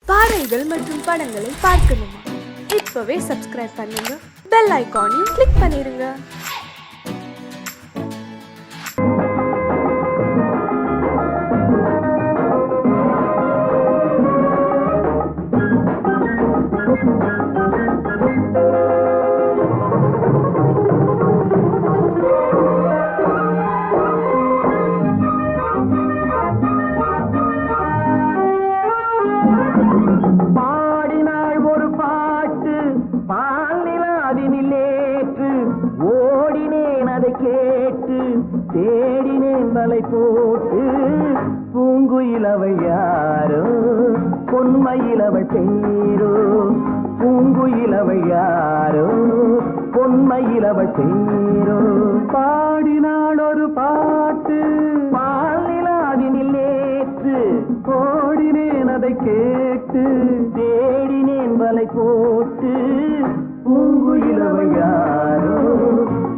பாடல்கள் மற்றும் படங்களை பார்க்கணுமா? இப்பவே சப்ஸ்கிரைப் பண்ணுங்க, பெல் ஐகானையும் கிளிக் பண்ணிருங்க. தேடினேன் வலை போட்டு பூங்குயிலவை யாரோ பொன்மையிலவை பேரோ பூங்குயிலவை யாரோ பொன்மையிலவை பேரோ பாடினாள் ஒரு பாட்டு பாலிலாவினில் நேற்று ஓடினேன் அதை கேட்டு தேடினேன் வலை போட்டு பூங்குயிலவை யாரோ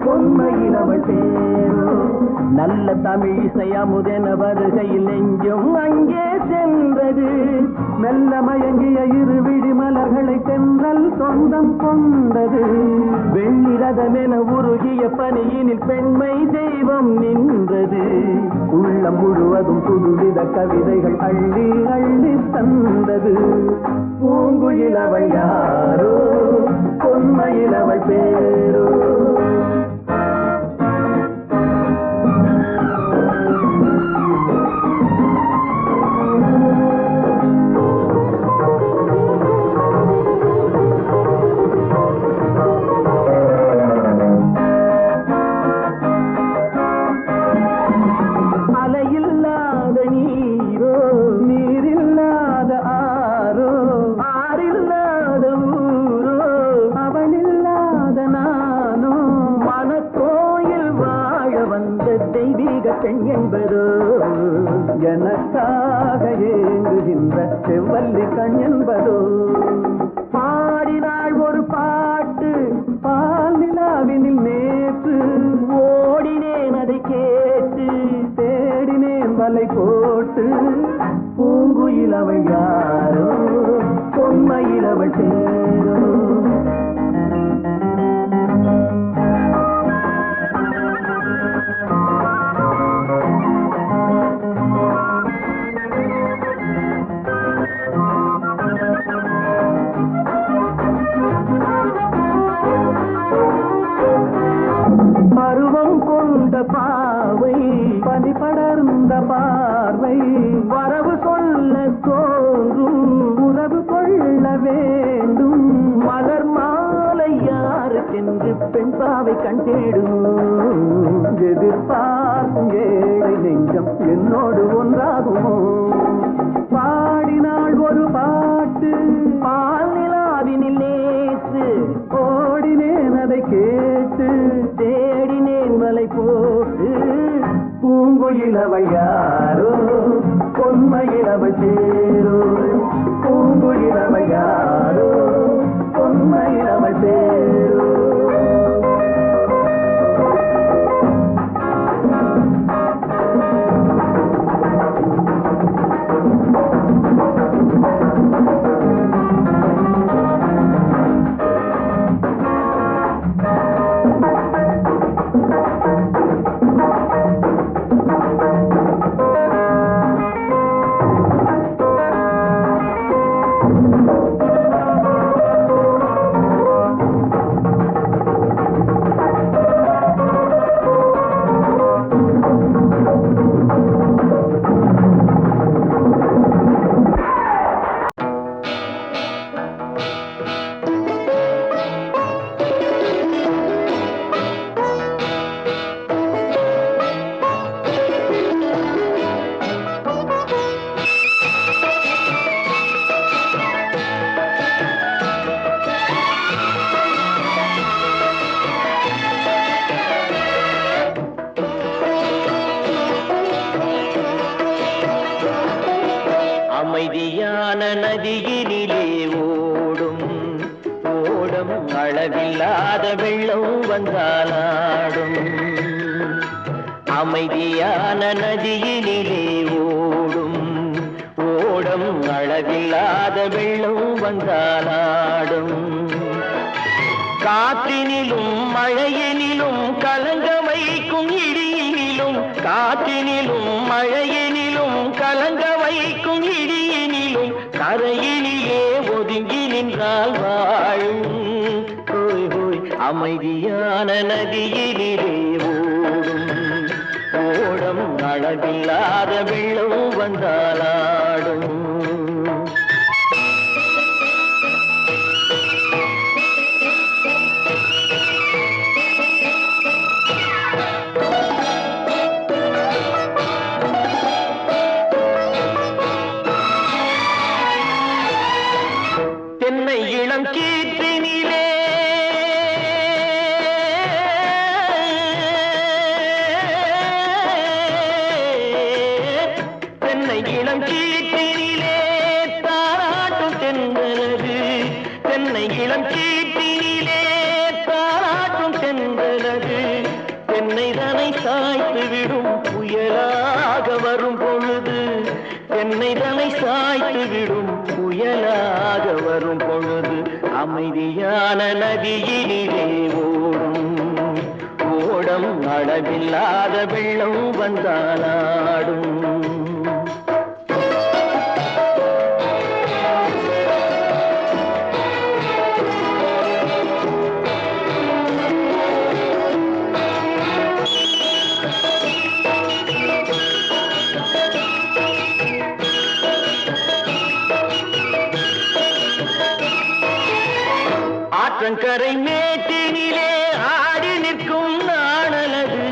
பொன்மையிலவை பேரோ நல்ல தமிழ் இசையமுதென வருகையில் நெஞ்சும் அங்கே சென்றது. மெல்ல மயங்கிய இரு விழி மலர்களை தென்றல் சொந்தம் கொண்டது. வெள்ளிரதமென உருகிய பனியினில் பெண்மை தெய்வம் நின்றது. உள்ளம் முழுவதும் புதுவித கவிதைகள் அள்ளி அள்ளி தந்தது. பூங்குயிலவள் யாரோ பொன்மையிலவள் பேரோ. பெண் என்பதோ எனக்காக ஏங்குகின்ற செவ்வல்லி கண் என்பதோ. பாடினாள் ஒரு பாட்டு பால் நிலாவினில் நேற்று ஓடினேன் அதை கேட்டு தேடினேன் வலை போட்டு பூங்குயிலவள் யாரோ பொன்மையிலவள் பேரோ. பருவம் கொண்ட பாவை பனி படர்ந்த பார்வை வரவு சொல்ல தோன்றும் உறவு கொள்ள வேண்டும். மலர் மாலை யாருக்கென்று பெண் பாவை கண் தேடும். எதிர்பார்க்கும் ஏழை நெஞ்சம் என்னோடு ஒன்றாகுமோ. பாடினாள் ஒரு பாட்டு பால் நிலாவினில் நேற்று ஓடினேன் அதை கேட்டு தேடினேன் வலை போட்டு பூங்குயிலவள் யாரோ பொன்மையிலவள் பேரோ பூங்குயிலவள் யாரோ பொன்மையிலவள் பேரோ. அமைதியான நதியினிலே ஓடும் ஓடும் அளவில்லாத வெள்ளம் வந்தாலாடும். அமைதியான நதியினிலே ஓடும் ஓடும் ஓடம் அழகில்லாத வெள்ளம் வந்தாலாடும். காற்றினிலும் மழையினிலும் கலங்க வைக்கும் இடியினிலும், காற்றினிலும் மழையினிலும் கலங்க வைக்கும் இடியினிலும் கரையினிலே ஒதுங்கி நின்றால் வாழும். ஹோய் ஹோய் அமைதியான நதியினிலே ஓடும் ஓடம் அழகில்லாத வெள்ளம் வந்தாலாடும். தென்னை இளம் கீற்றினிலே தென்னை இளம் கீற்றினிலே தாராட்டும் தென்றலது, தென்னை இளம் கீற்றினிலே தாராட்டும் தென்றலது. தென்னை தனை சாய்த்து விடும் புயலாக வரும் பொழுது, தென்னை தனை சாய்த்து விடும் புயலாக வரும் பொழுது அமைதியான நதியினிலே ஓடும் ஓடம் அளவில்லாத வெள்ளம் வந்தாலாடும். ஆற்றங்கரை மேட்டினிலே ஆடி நிற்கும் நாணலது,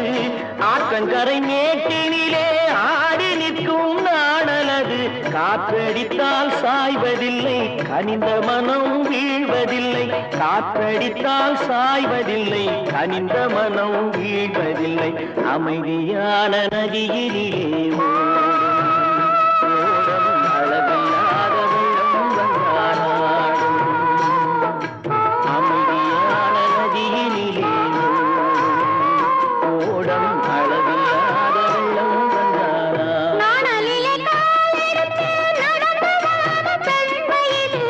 ஆற்றங்கரை மேட்டினிலே ஆடி நிற்கும் நாணலது. காற்றடித்தால் சாய்வதில்லை, கனிந்த மனம் வீழ்வதில்லை. காற்றடித்தால் சாய்வதில்லை, கனிந்த மனம் வீழ்வதில்லை. அமைதியான நதியினிலே ஓடும் அளவில்லாத வெள்ளம் வந்தாலாடும். அமைதியான நதியினிலே ஓடம் அளவில்லாத வெள்ளம் வந்தாலாடும். அமைதியான நதியினிலே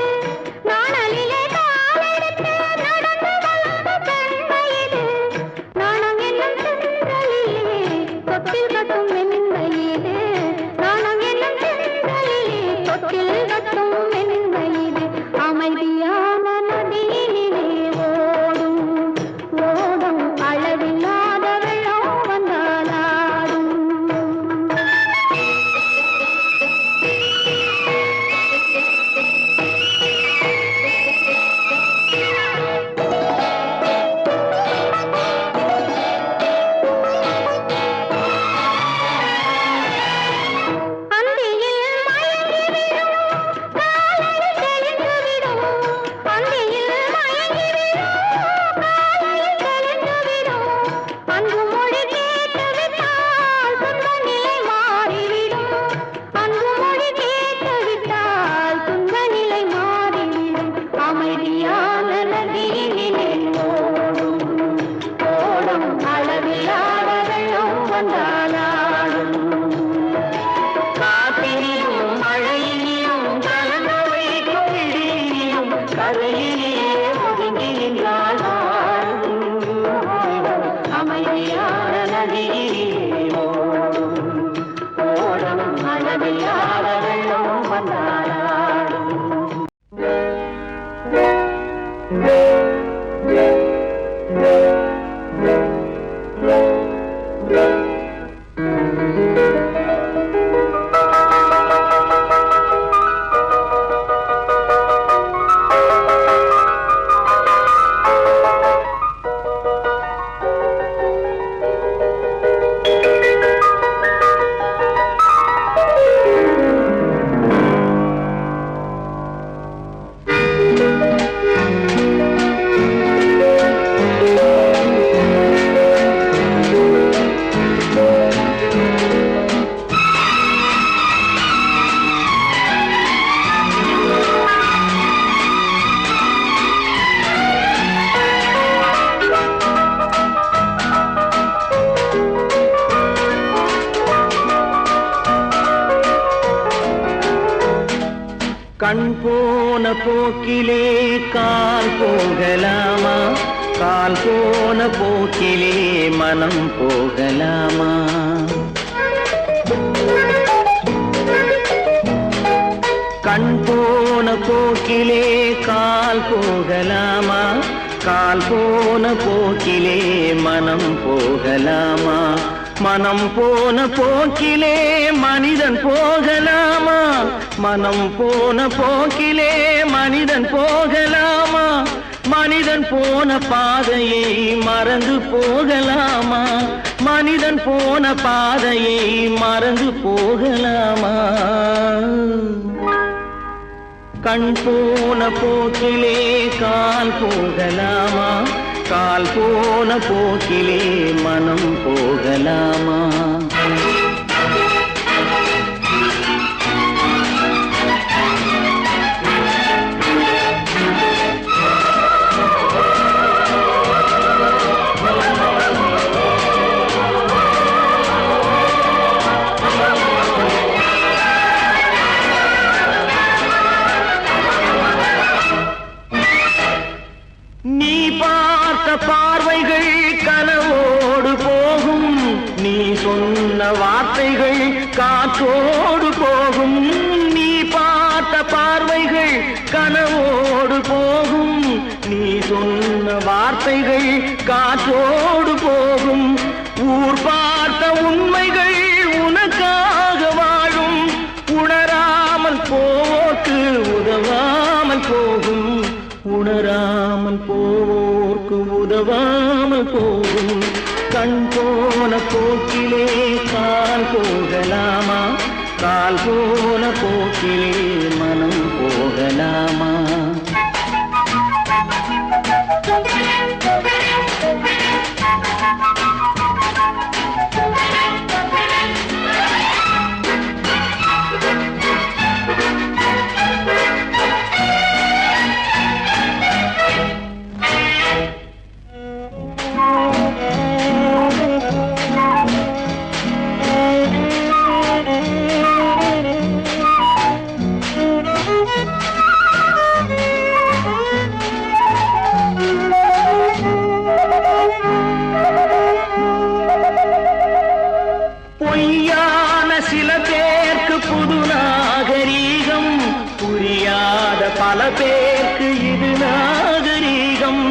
ஓடும் ஓடும் அளவில்லாத வெள்ளம் வந்தாலாடும். அந்தியில் மயங்கிவிடும் காலையில் தெளிந்துவிடும், அந்தியில் மயங்கிவிடும் காலையில் தெளிந்துவிடும். அன்பு மொழி கேட்டுவிட்டால் துன்ப நிலை மாறிவிடும், அன்பு மொழி கேட்டுவிட்டால் துன்ப நிலை மாறிவிடும். அமைதியான நதியினிலே ஓடும் ஓடும் அளவில்லாத வெள்ளம் வந்தாலாடும். காற்றினிலும் மழையினிலும் கலங்க வைக்கும் இடியினிலும் கரையிலே ஒதுங்கி நின்றால் வாழும். அமைதியான நதியிலே ஓடும் ஓடும் அளவில்லாத வெள்ளம் வந்தாலாடும். கண் போன போக்கிலே கால் போகலாமா, கால் போன போக்கிலே மனம் போகலாமா? கண் போன போக்கிலே கால் போகலாமா, கால் போன போக்கிலே மனம் போகலாமா? மனம் போன போக்கிலே மனிதன் போகலாமா, மனம் போன போக்கிலே மனிதன் போகலாமா? மனிதன் போன பாதையை மறந்து போகலாமா, மனிதன் போன பாதையை மறந்து போகலாமா? கண் போன போக்கிலே கால் போகலாமா, கால் போன போக்கிலே மனம் போகலாமா? நீ பார்த்த பார்வைகள் கனவோடு போகும், நீ சொன்ன வார்த்தைகள் காற்றோடு போகும். நீ பார்த்த பார்வைகள் கனவோடு போகும், நீ சொன்ன வார்த்தைகள் காற்றோடு போகும். ஊர் பார்த்த உண்மைகள் உனக்காக வாழும், உணராமல் போக்கு உதவாமல் போகும், உணராமல் போவோர்க்கு உதவாமல் போகும். கண் போன போக்கிலே கால் போகலாமா, கால் போன போக்கிலே மனம் போகலாமா? பொய்யான சில பேருக்கு புது நாகரீகம், புரியாத பல பேருக்கு இது நாகரீகம்.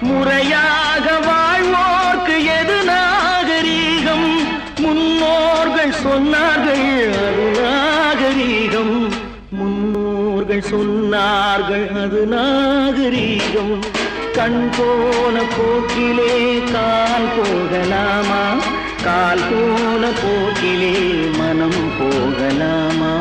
முறையாக வாழ்வோர்க்கு எது நாகரீகம்? முன்னோர்கள் சொன்னார்கள் அது நாகரீகம், முன்னோர்கள் சொன்னார்கள் அது நாகரீகம். கண் போன போக்கிலே கால் போகலாமா, கால் போன போக்கிலே மனம் போகலாமா?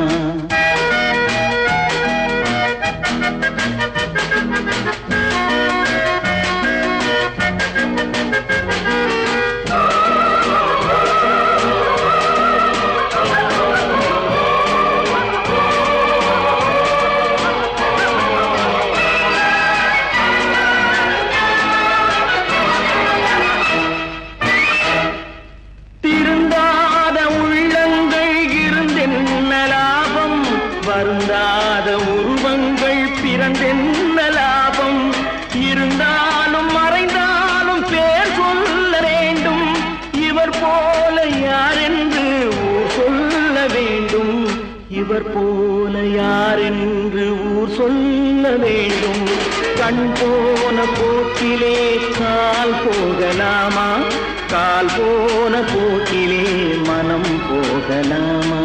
திருந்தாத உள்ளங்கள் இருந்தென்ன லாபம், வருந்தாத உருவங்கள் பிறந்தென்ன லாபம்? இருந்தாலும் மறைந்தாலும் பேர் சொல்ல வேண்டும், இவர் போல யாரென்று ஊர் சொல்ல வேண்டும், இவர் போல யாரென்று ஊர் சொல்ல வேண்டும். கண் போன போக்கிலே கால் போகலாமா, கால் போன போக்கிலே மனம் போகலாமா?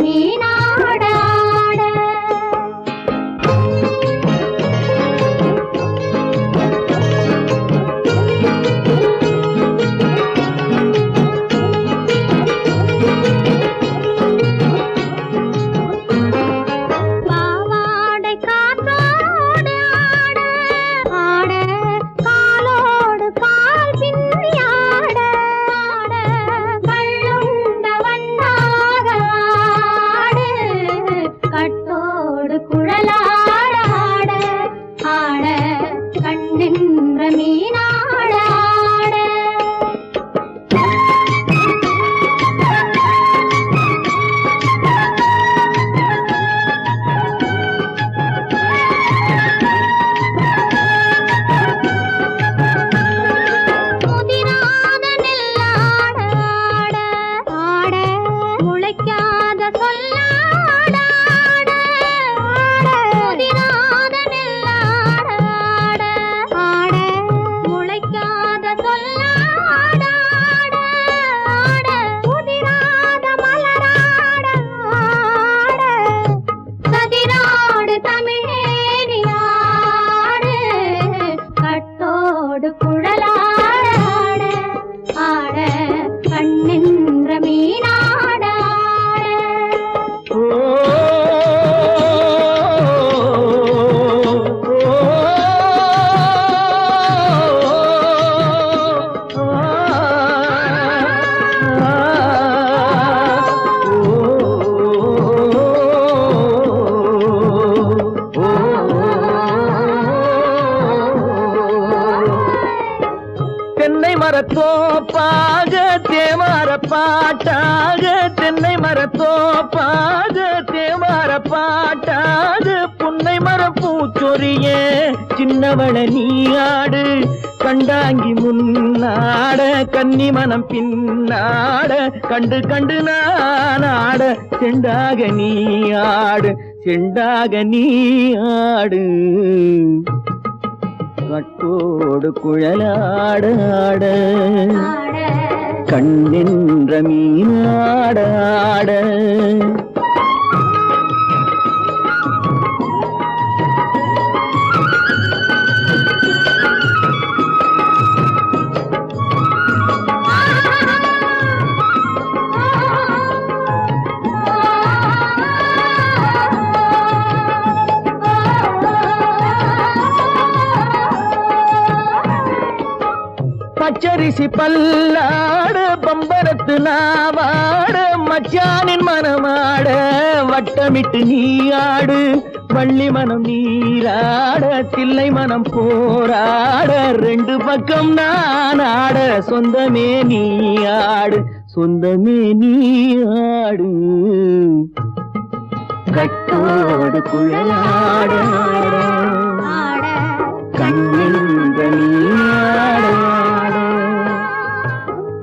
மீனாட பாவாடை காத்தோடு ஆட ஆட காலோடு கால் பின்னி ஆட ஆட கள்ளுண்ட வண்ணாக ஆடு கட்டோடு குழலாட ஆட ஆட கண்ணின்ற மீனாட ஆட முதிராத நெல்லாட ஆட ஆட முளைக்காத சொல்லாட ஆட ஆட முதிராத நெல்லாட ஆட ஆட முளைக்காத சொல்லாட ஆட ஆட முதிராத மலராட ஆட கதிராடு தமிழேனி ஆடு கட்டோடு குழலாட ஆட கண்ணின்ற மீனாட தென்னை மரத்தோப்பாக தேமார பாட்டாக தென்னை மரத்தோப்பாக தேமார பாட்டாக புன்னை மரம் பூச்சொரிய சின்னவள நீயாடு கண்டாங்கி முன்னாட கன்னி மனம் பின்னாட கண்டு கண்டு நானாட செண்டாக நீயாடு செண்டாக நீயாடு கட்டோடு குழலாட ஆட கண்ணின்ற மீனாட ஆட பச்சரிசி பல்லாட பம்பரத்து நாவாட மச்சானின் மனமாட வட்டமிட்டு நீயாடு வள்ளி மனம் நீராட தில்லை மனம் போராட ரெண்டு பக்கம் நான் ஆட சொந்தமே நீயாடு சொந்தமே நீயாடு கட்டோடு குழலாட கண்ணின்ற நீயாட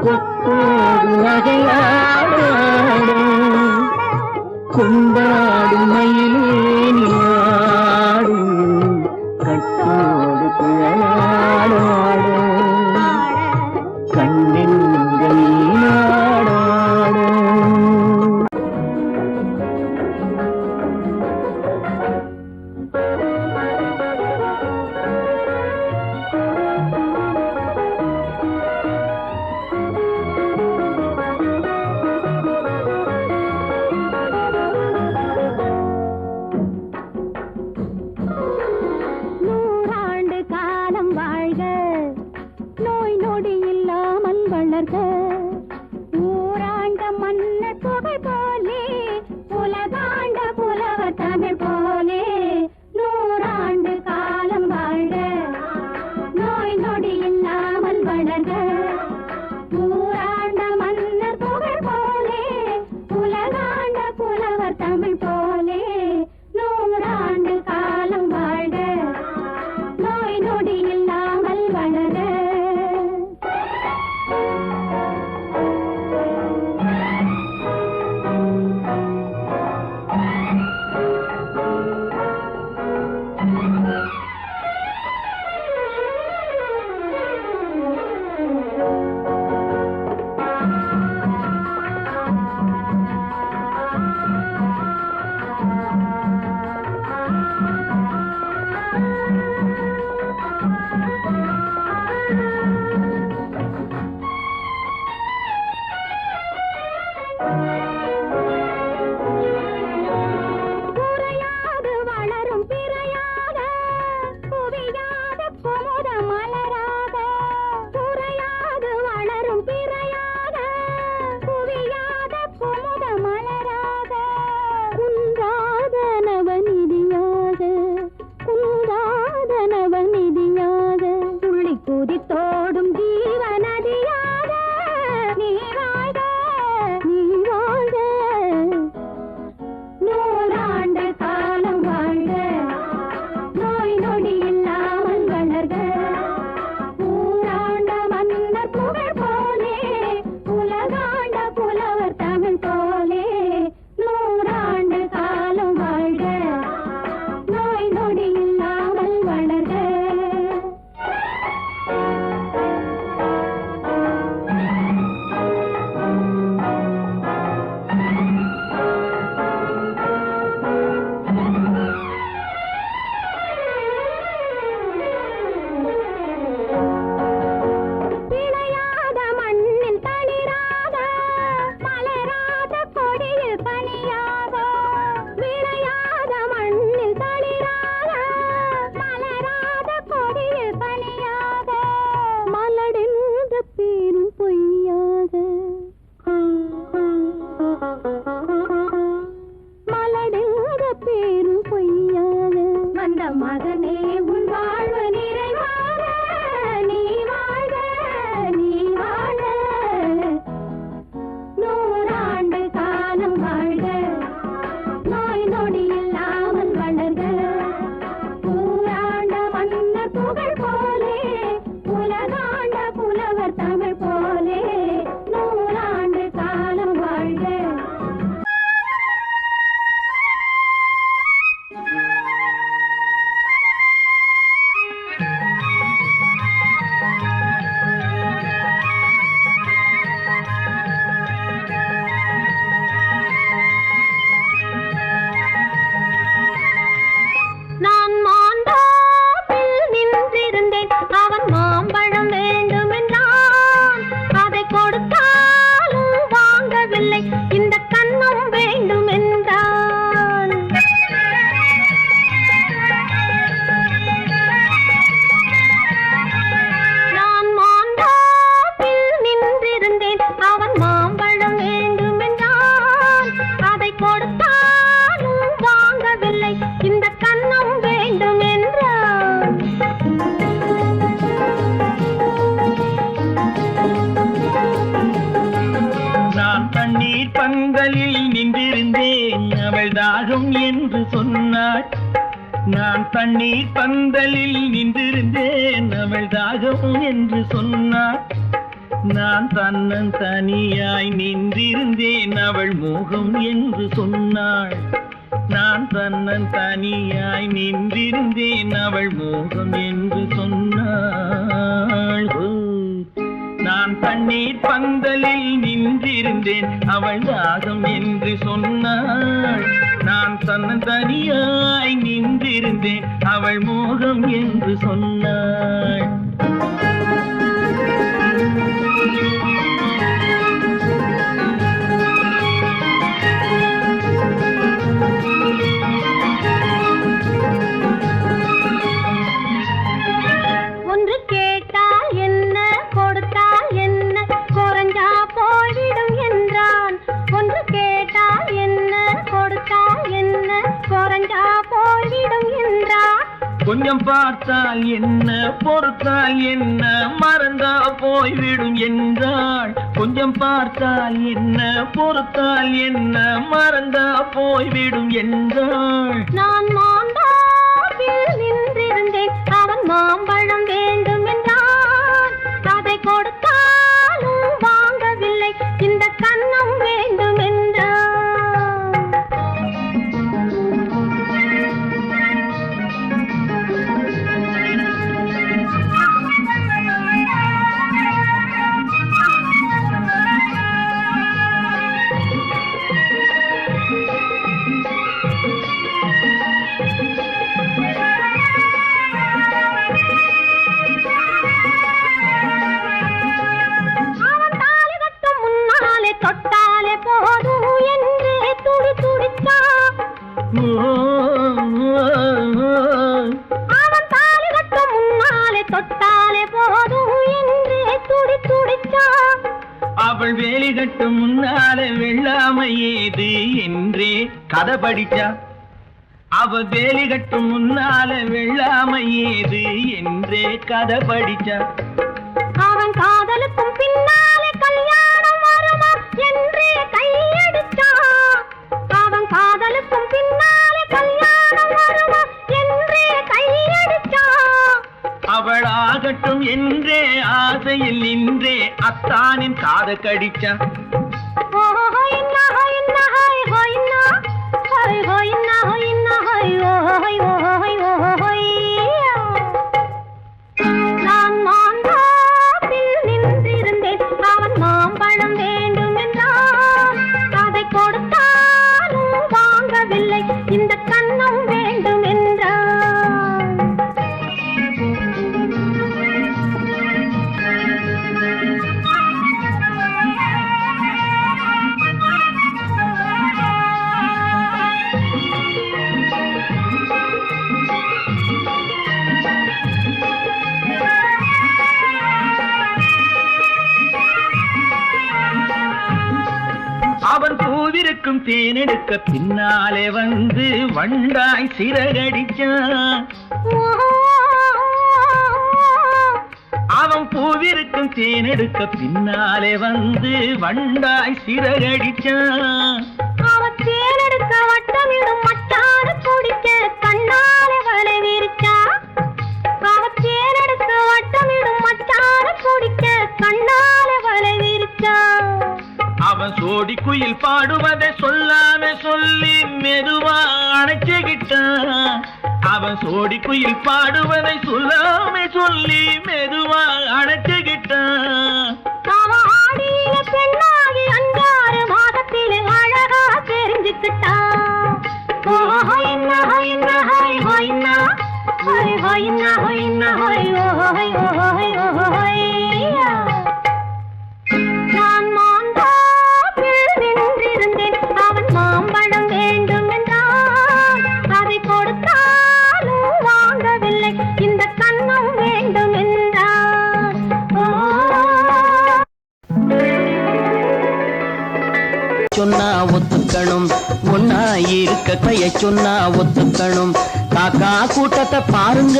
கொத்தோடு நகையாட கொண்டாடு மயிலேனியாடு கட்டோடு குழலாட கண்ணின்ற நீயாட நின்றிருந்தேன் அவள் தாகம் என்று சொன்னாள். நான் தண்ணீர் பந்தலில் நின்றிருந்தேன் அவள் தாகம் என்று சொன்னாள். நான் தன்னன் தனியாய் நின்றிருந்தேன் அவள் மோகம் என்று சொன்னாள். நான் தன்னன் தனியாய் நின்றிருந்தேன் அவள் மோகம் என்று சொன்னாள். நான் தண்ணீர் பந்தலில் நின்றிருந்தேன் அவள் தாகம் என்று சொன்னாள். நான் தன்னன் தனியாய் நின்றிருந்தேன் அவள் மோகம் என்று சொன்னாள். ஒன்று கேட்டால் என்ன கொடுத்தால் என்ன குறைஞ்சா போய்விடும் என்றான். ஒன்று கேட்டால் என்ன கொடுத்தால் என்ன குறைஞ்சா போய்விடும் என்றான். கொஞ்சம் பார்த்தால் என்ன பொறுத்தால் என்ன மறந்தா போய்விடும் என்றாள். கொஞ்சம் பார்த்தால் என்ன பொறுத்தால் என்ன மறந்தா போய்விடும் என்றாள். நான் மாந்தாவில் நின்றிருந்தேன் அவன் மாம்பழம் வேண்டும் என்றான். அதை கொடுத்தாலும் வாங்கவில்லை இந்த கன்னம் வேண்டும் என்றான். தொட்டாலே போதும் என்றே துடி துடித்தான். அவன் தாலி கட்டும் முன்னாலே தொட்டாலே போதும் என்றே துடி துடித்தான். அவள் வேலி கட்டும் முன்னாலே வெள்ளாமை ஏது என்றே கதை படிச்சா. அவள் வேலி கட்டும் முன்னாலே வெள்ளாமை ஏது என்றே கதை படிச்சா. அவன் காதலுக்கும் பின்னாலே கல்யாணம் வருமா என்றே கையடிச்சான். அவன் காதலுக்கும் பின்னாலே கல்யாணம் வருமா என்றே கையடிச்சான். அவள் ஆகட்டும் என்றே ஆசையில் நின்றே அத்தானின் காத கடிச்சா. நான் மாந்தாப்பில் நின்றிருந்தேன் அவன் மாம்பழம் வேண்டும் என்றான். அதை கொடுத்தாலும் வாங்கவில்லை இந்த கன்னம் வேண்டும் என்றான். அவன் பூவிருக்கும் தேனெடுக்க பின்னாலே வந்து வண்டாய் சிறகடிச்சான். அவன் பூவிருக்கும் தேனெடுக்க பின்னாலே வந்து வண்டாய் சிறகடிச்சான். அவன் தேனெடுக்க வட்டமிடும் மச்சான குடிக்க கண்ணாலே வலை விரிச்சா. அவன் தேனெடுக்க வட்டமிடும் மச்சான குடிக்க கண்ணாலே வலை விரிச்சா. அவன் சோடி குயில் பாடுவதை சொல்லாம சொல்லி மெதுவா அணைச்சுக்கிட்டான். அவன் சோடி குயில் பாடுவதை சொல்லாம சொல்லி மெதுவா அணைச்சுக்கிட்டான். அவன் ஆடியில பெண்ணாகி 5-6 மாதத்திலே அழகா தெரிஞ்சுக்கிட்டான். நான் மாந்தாப்பில் நின்றிருந்தேன் அவன் மாம்பழம் வேண்டும் என்றான். அதை கொடுத்தாலும் வாங்கவில்லை இந்த கன்னம் வேண்டும் என்றான். சொன்னா ஒத்துக்கணும், ஒன்னா இருக்க கைய சொன்னா ஒத்துக்கணும். காக்கா கூட்டத்தை பாருங்க,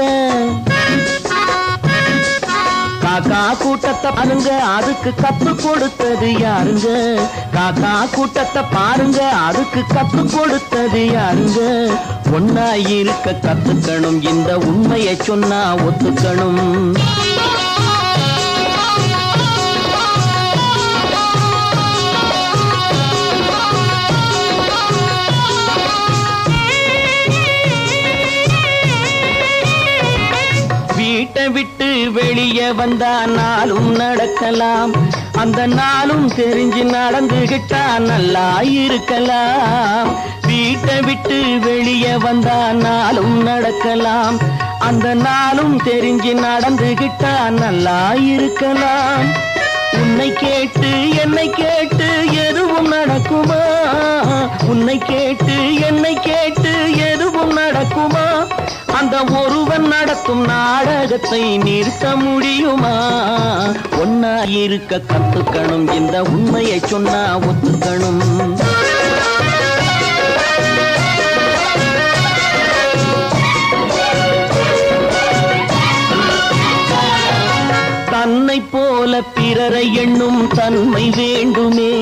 காக்கா கூட்டத்தை பாருங்க அதுக்கு கத்து கொடுத்தது யாருங்க காக்கா கூட்டத்தை பாருங்க அதுக்கு கத்து கொடுத்தது யாருங்க ஒன்னா இருக்க கத்துக்கணும் இந்த உண்மையை சொன்னா ஒத்துக்கணும் வீட்டை விட்டு வெளியே வந்தா நாளும் நடக்கலாம் அந்த நாளும் தெரிஞ்சு நடந்துகிட்டா நல்லா இருக்கலாம் வீட்டை விட்டு வெளியே வந்தா நாளும் நடக்கலாம் அந்த நாளும் தெரிஞ்சு நடந்துகிட்டா நல்லா இருக்கலாம் உன்னை கேட்டு என்னை கேட்டு எதுவும் நடக்குமா உன்னை கேட்டு என்னை கேட்டு எதுவும் நடக்குமா அந்த ஒருவன் நடத்தும் நாடகத்தை நிறுத்த முடியுமா ஒன்னா இருக்க கத்துக்கணும் இந்த உண்மையை சொன்னா ஒத்துக்கணும் தன்னை போல பிறரை எண்ணும் தன்மை வேண்டுமே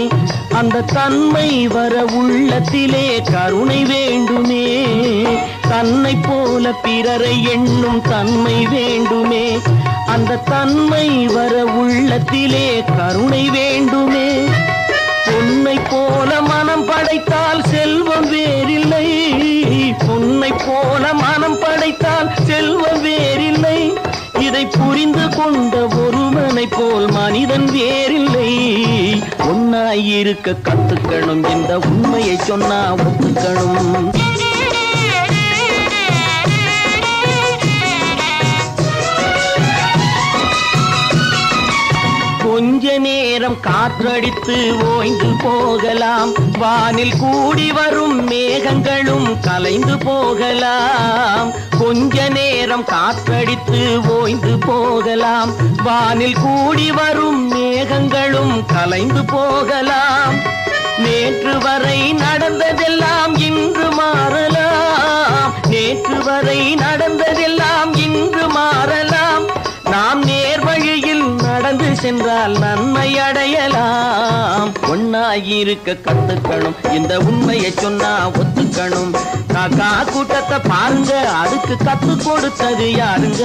அந்த தன்மை வர உள்ளத்திலே கருணை வேண்டுமே தன்னை போல பிறரை எண்ணும் தன்மை வேண்டுமே அந்த தன்மை வர உள்ளத்திலே கருணை வேண்டுமே பொன்னை போல மனம் படைத்தால் செல்வம் வேறில்லை பொன்னை போல மனம் படைத்தால் செல்வம் வேறில்லை இதை புரிந்து கொண்ட ஒருவனை போல் மனிதன் வேறில்லை ஒன்னாயிருக்க கத்துக்கணும் இந்த உண்மையை சொன்னா ஒத்துக்கணும் கொஞ்ச நேரம் காற்றடித்து ஓய்ந்து போகலாம் வானில் கூடி வரும் மேகங்களும் கலைந்து போகலாம் கொஞ்ச நேரம் காற்றடித்து ஓய்ந்து போகலாம் வானில் கூடி வரும் மேகங்களும் கலைந்து போகலாம் நேற்று வரை நடந்ததெல்லாம் இன்று மாறலாம் நேற்று வரை நடந்ததெல்லாம் இன்று மாறலாம் நாம் நேர் வழியில் நடந்து சென்றால் நன்மை அடையலாம் ஒன்னாயிருக்க கத்துக்கணும் இந்த உண்மையை சொன்னா ஒத்துக்கணும் காக்கா கூட்டத்தை பாருங்க அதுக்கு கத்து கொடுத்தது யாருங்க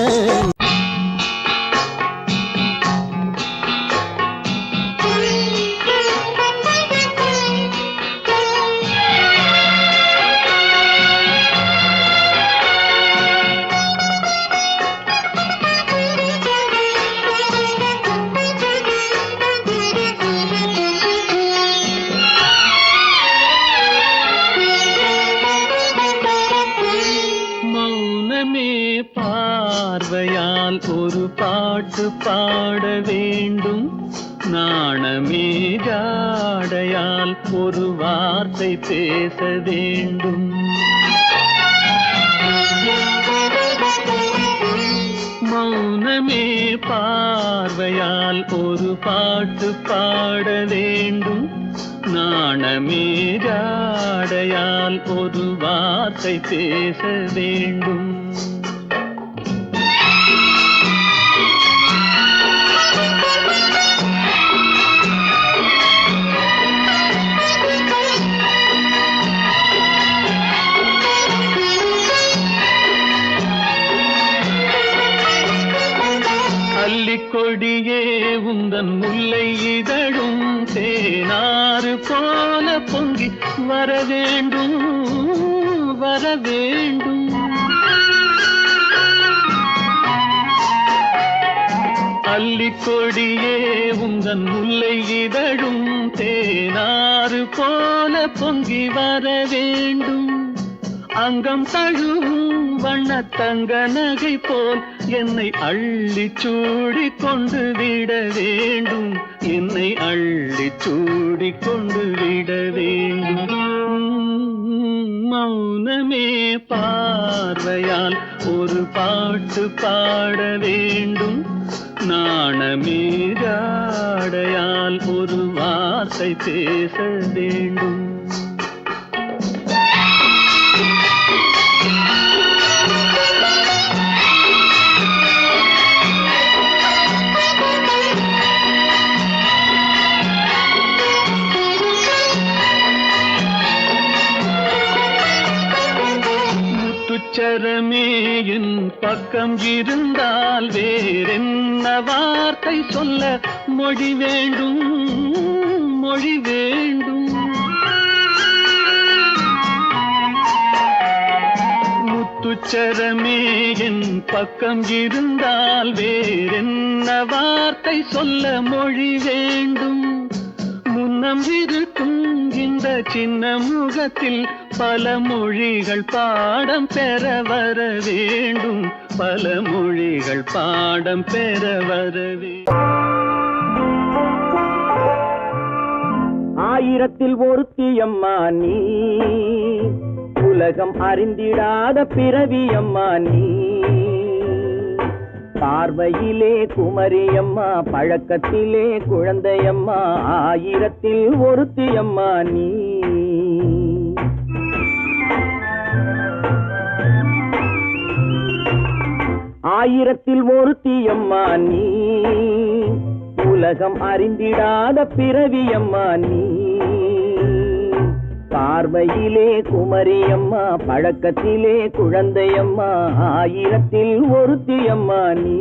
பார்வையால் ஒரு பாட்டு பாட வேண்டும் நாணமே ஜாடையால் ஒரு வார்த்தை பேச வேண்டும் மௌனமே பார்வையால் ஒரு பாட்டு பாட வேண்டும் நாணமே ஜாடையால் ஒரு வார்த்தை பேச வேண்டும் கொடியே உந்தன் முல்லை இதழும் தேனாறு போல பொங்கி வர வேண்டும் வர வேண்டும் அல்லிக்கொடியே உந்தன் முல்லை இதழும் தேனாறு போல பொங்கி வர வேண்டும் அங்கம் தழுவும் வண்ணத்தங்க நகை போல் என்னை அள்ளி சூடி கொண்டு விட வேண்டும் என்னை அள்ளி சூடி கொண்டு விட வேண்டும் மௌனமே பார்வையால் ஒரு பாட்டு பாட வேண்டும் நாணமே ஜாடையால் ஒரு வார்த்தை பேச வேண்டும் முத்துச்சரமே என் பக்கம் இருந்தால் வேறென்ன வார்த்தை சொல்ல மொழி வேண்டும் மொழி வேண்டும். முத்துச்சரமே என் பக்கம் இருந்தால் வேறென்ன வார்த்தை சொல்ல மொழி வேண்டும். முன்னம் இருக்கும் இந்த சின்ன முகத்தில் பல மொழிகள் பாடம் பெற வர வேண்டும். பல மொழிகள் பாடம் பெற வர வேண்டும். ஆயிரத்தில் ஒருத்தி அம்மா நீ, உலகம் அறிந்திடாத பிறவி அம்மா நீ. பார்வையிலே குமரியம்மா, பழக்கத்திலே குழந்தையம்மா, ஆயிரத்தில் ஒருத்தி அம்மா நீ. ஆயிரத்தில் ஒருத்தி அம்மா நீ, உலகம் அறிந்திடாத பிறவி அம்மா நீ. பார்வையிலே குமரியம்மா, பழக்கத்திலே குழந்தையம்மா, ஆயிரத்தில் ஒருத்தி அம்மா நீ.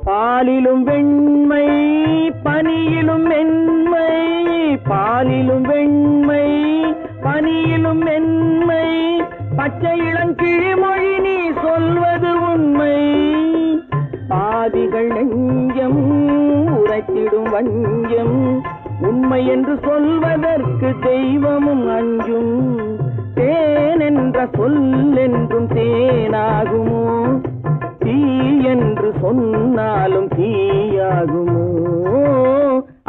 பாலிலும் வெண்மை பனியிலும் மென்மை, பாலிலும் வெண்மை பனியிலும் மென்மை, பச்சை இளங்கிழிமொழி நீ சொல்வது உண்மை. பாதிகள் நெஞ்சம் உரைத்திடும் வஞ்சம், உண்மை என்று சொல்வதற்கு தெய்வமும் அஞ்சும். தேன் என்ற சொல் என்றும் தேனாகுமோ, தீ என்று சொன்னாலும் தீயாகுமோ.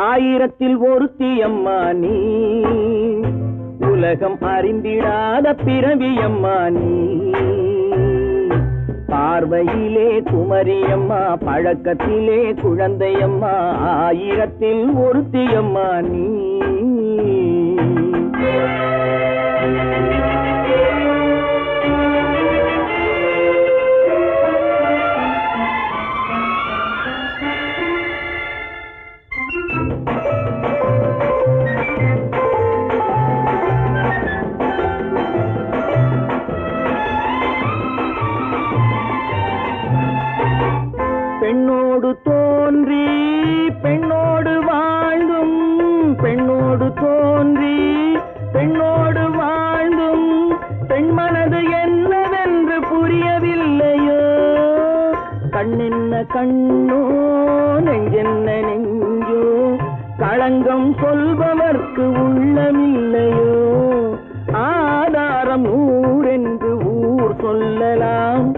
ஆயிரத்தில் ஒருத்தி அம்மா நீ, உலகம் அறிந்திடாத பிறவி அம்மா நீ. பார்வையிலே குமரியம்மா, பழக்கத்திலே குழந்தையம்மா, ஆயிரத்தில் ஒருத்தி அம்மா நீ. பெண்ணோடு தோன்றி பெண்ணோடு வாழ்ந்தும், பெண்ணோடு தோன்றி பெண்ணோடு வாழ்ந்தும், பெண்மனது என்னவென்று புரியவில்லையோ. கண்ணென்ன கண்ணோ, நெஞ்சென்ன நெஞ்சோ, களங்கம் சொல்பவர்க்கு உள்ளமில்லையோ. ஆதாரம் ஊரென்று ஊர் சொல்லலாம்,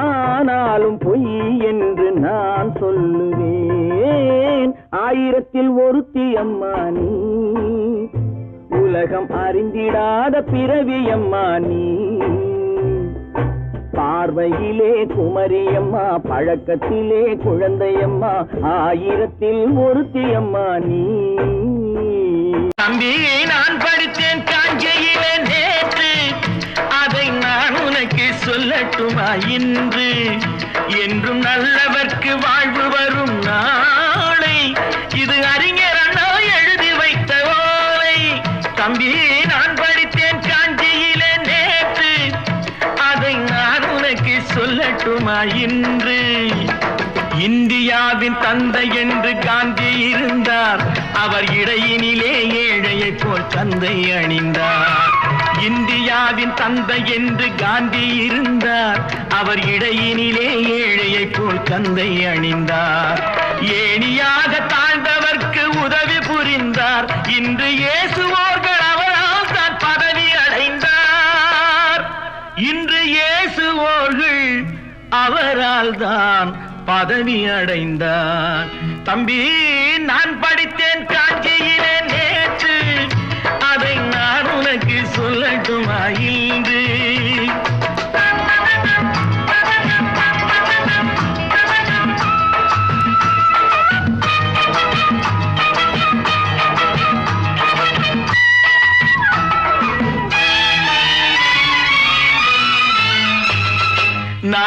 ஆனாலும் பொய் என்று நான் சொல்லுவேன். ஆயிரத்தில் ஒருத்தி அம்மா நீ, உலகம் அறிந்திடாத பிறவி அம்மா நீ. பார்வையிலே குமரியம்மா, பழக்கத்திலே குழந்தையம்மா, ஆயிரத்தில் ஒருத்தி அம்மா நீ. தம்பி நான் படித்தேன் காஞ்சியிலே நேற்று, அதை நான் உனக்கு சொல்லட்டுமா இன்று. என்றும் நல்லவர்க்கு வாழ்வு வரும் நாளை, இது அறிஞர் அண்ணா எழுதி வைத்த ஓலை. தம்பி நான் படித்தேன் காஞ்சியிலே நேற்று, அதை நான் உனக்கு சொல்லட்டுமா இன்று. இந்தியாவின் தந்தை என்று காந்தி இருந்தார், அவர் இடையினிலே ஏழையை போல் தந்தை அணிந்தார். இந்தியாவின் தந்தை என்று காந்தி இருந்தார், அவர் இடையினிலே ஏழையை போல் தந்தை அணிந்தார். ஏணியாக தாழ்ந்தவர்க்கு உதவி புரிந்தார், இன்று இயேசுவோர்கள் அவரால் தான் பதவி அடைந்தார். இன்று இயேசுவோர்கள் அவரால் தான் பதவி அடைந்தார். தம்பி நான் படித்தேன் காஞ்சியிலே நேற்று, அதை நான் உனக்கு சொல்லட்டுமா இன்று.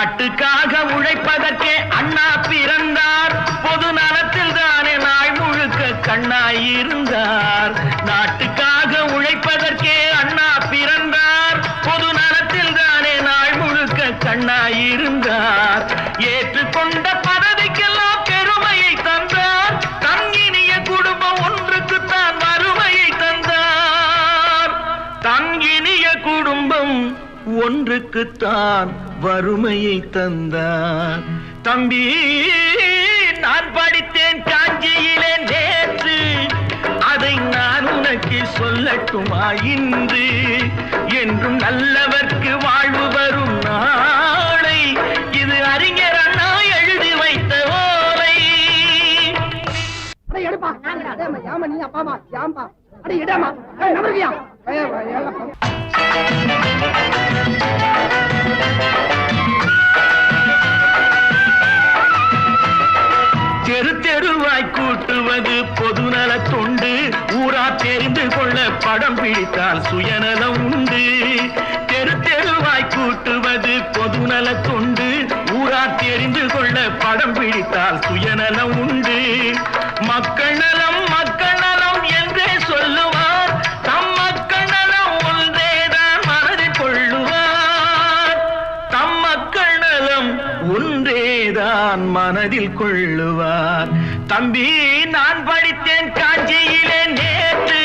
நாட்டுக்காக உழைப்பதற்கே அண்ணா பிறந்தார். பொது நலத்தில் தானே நாள் முழுக்க கண்ணாயிருந்தார். நாட்டுக்காக உழைப்பதற்கே அண்ணா பிறந்தார். பொது நலத்தில் தானே நாள் முழுக்க கண்ணாயிருந்தார். ஏற்றுக்கொண்ட பதவிக்கெல்லாம் பெருமையை தந்தார். தங்கினிய குடும்பம் ஒன்றுக்குத்தான் வறுமையை தந்தார். தங்கினிய குடும்பம் ஒன்றுக்குத்தான் வறுமையை தந்தார். தம்பி, நான் படித்தேன் காஞ்சியிலே நேற்று, அதை நான் உனக்கு சொல்லட்டுமா இன்று? என்றும் நல்லவர்க்கு வாழ்வு வரும் நாளை, இது அறிஞர் அண்ணா எழுதி வைத்த ஓலை. தெரு தெருவாய் கூட்டுவது பொதுநல தொண்டு. ஊரா தெரிந்து கொள்ள படம் பிடித்தால் சுயநலம் உண்டு. தெரு தெருவாய் கூட்டுவது பொதுநல தொண்டு. ஊரா தெரிந்து கொள்ள படம் பிடித்தால் சுயநலம் உண்டு. மக்கள் நலம் மக்கள் நலம் என்றே சொல்லுவார். தம் மக்கள் நலம் ஒன்றேதான் மனதில் கொள்ளுவார். தம் மக்கள் நலம் ஒன்றேதான் மனதில் கொள்ளுவார். தம்பி, நான் படித்தேன் காஞ்சியிலே நேற்று,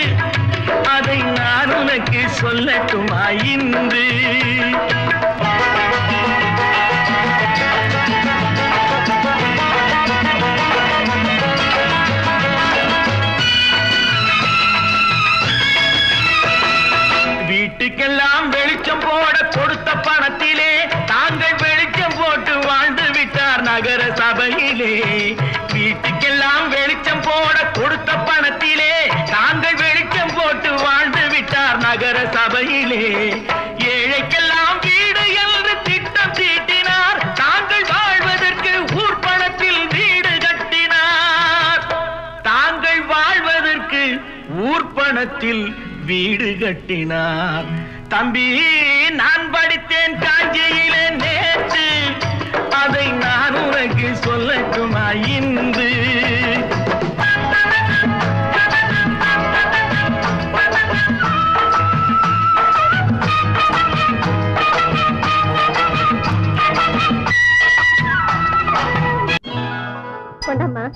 அதை நான் உனக்கு சொல்லட்டுமா இன்று? வீட்டுக்கெல்லாம் வெளிச்சம் போட கொடுத்த பணத்திலே தாங்கள் வெளிச்சம் போட்டு வாழ்ந்து விட்டார் நகர சபையிலே. வீட்டுக்கெல்லாம் வெளிச்சம் போட கொடுத்த பணத்திலே தாங்கள் வெளிச்சம் போட்டு வாழ்ந்து விட்டார் நகர சபையிலே. ஏழைக்கெல்லாம் வீடு என்று திட்டம் தீட்டினார். தாங்கள் வாழ்வதற்கு ஊர் பணத்தில் வீடு கட்டினார். தாங்கள் வாழ்வதற்கு ஊர் பணத்தில் வீடு கட்டினார். தம்பி, நான் படித்தேன் காஞ்சியிலே நேற்று, அதை நான் உனக்கு சொல்லட்டுமா இன்று? கொண்டாம்மா,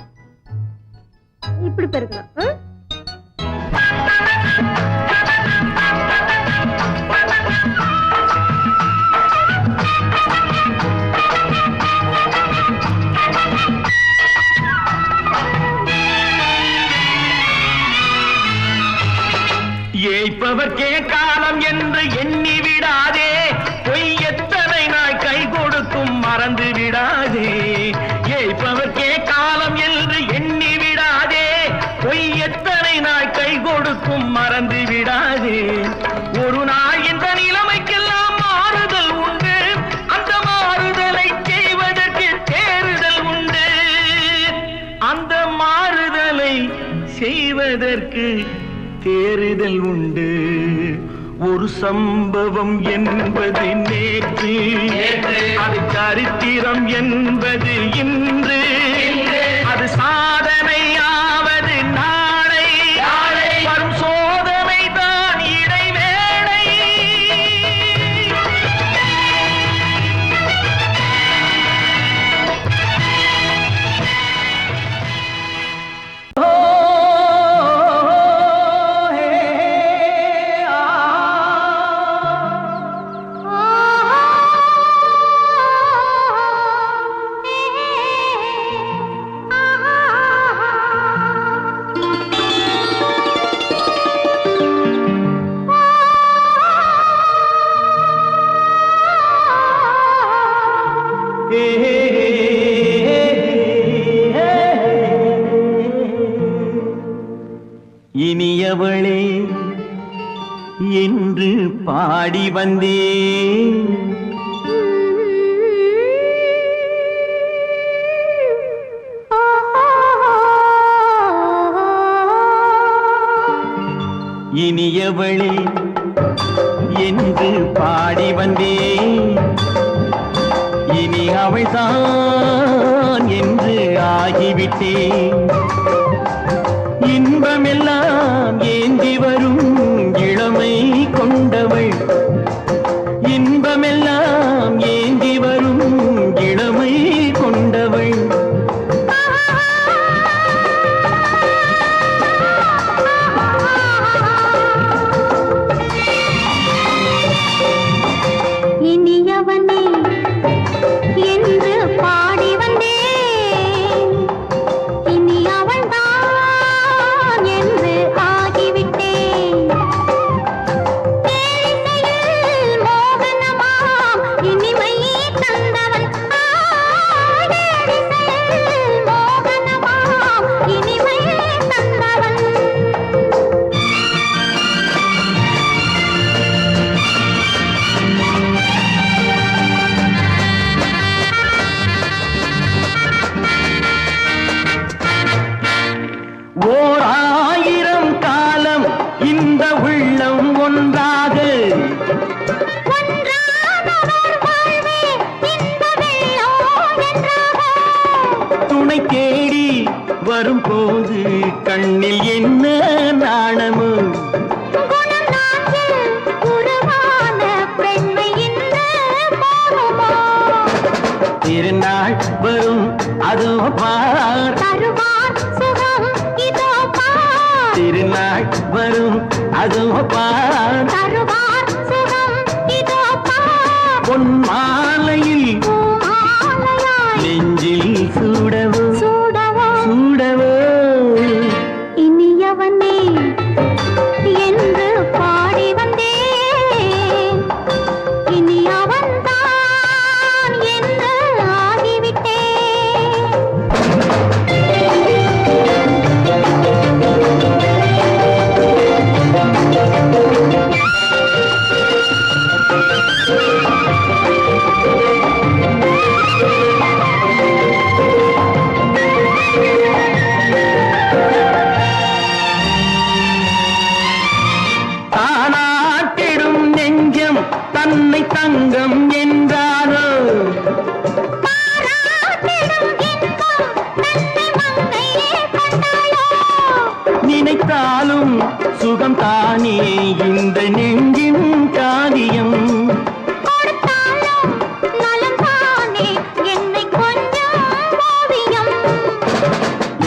இப்படி பெருக்கலாம். ஏய்ப்பவர்க்கே காலம் என்று எண்ணி விடாதே. பொய் எத்தனை நாள் கை கொடுக்கும் மறந்து விடாதே. ஏய்ப்பவர்க்கே காலம் என்று எண்ணி விடாதே. பொய் எத்தனை நாள் கை கொடுக்கும் மறந்து விடாதே. ஒரு நாள் இந்த நிலைமைக்கெல்லாம் மாறுதல் உண்டு. அந்த மாறுதலை செய்வதற்கு தேறுதல் உண்டு. அந்த மாறுதலை செய்வதற்கு தேறுதல் உண்டு. ஒரு சம்பவம் என்பது நேற்று, அது சரித்திரம் என்பது இன்று. அது சாதனையாவது நாளை, வரும் சோதனை தான் இடைவேளை. இனியவளே என்று பாடி வந்தேன். இனியவளே என்று பாடி வந்தேன். இனி அவள்தான் என்று ஆகிவிட்டேன். இன்பமெல்லாம் ஏந்தி வரும் இளமை கொண்டவள், இன்பமெல்லாம் ஏந்தி வரும் இளமை கொண்டவள். இனியவனே என்று பாடி வந்தேன், இனி அவள்தான் என்று ஆகிவிட்டேன். தேனிசையில் மோகனமாம் இனிமை தந்தவன், தேனிசையில் மோகனமாம் இனிமை தந்தவன். ஓர் ஆயிரம் காலம் இந்த உள்ளம் ஒன்றாக ஒன்றானவர் வாழ்வே இந்த வெள்ளம் என்றாக. துணை தேடி வரும்போது கண்ணில் என்ன நாணமோ, குணம் நாட்டில் உருவான பெண்மை இந்த மோகமோ. திருநாள் வரும் அதோ பார், தருவார் சுகம் இதோ பார், திருநாள் வரும் அதோ பார். தருவார் சுகம் இதோ பார். பொன் மாலையில் பூமாலையாய் நெஞ்சில் சூடவோ சூடவோ. சூடவோ. இனியவனே என்று பாடி வந்தேன், இனி அவன்தான் என்று ஆகிவிட்டேன். தானாட்டிடும் நெஞ்சம் தன்னை தங்கம் என்றாரோ, பாராட்டிடும் இன்பம் தன்னை மங்கையே கண்டாயோ. நினைத்தாலும் சுகம் தானே இந்த நெஞ்சின் காரியம். கொடுத்தாலும் நலம் தானே என்னை கொஞ்சம் ஓவியம்.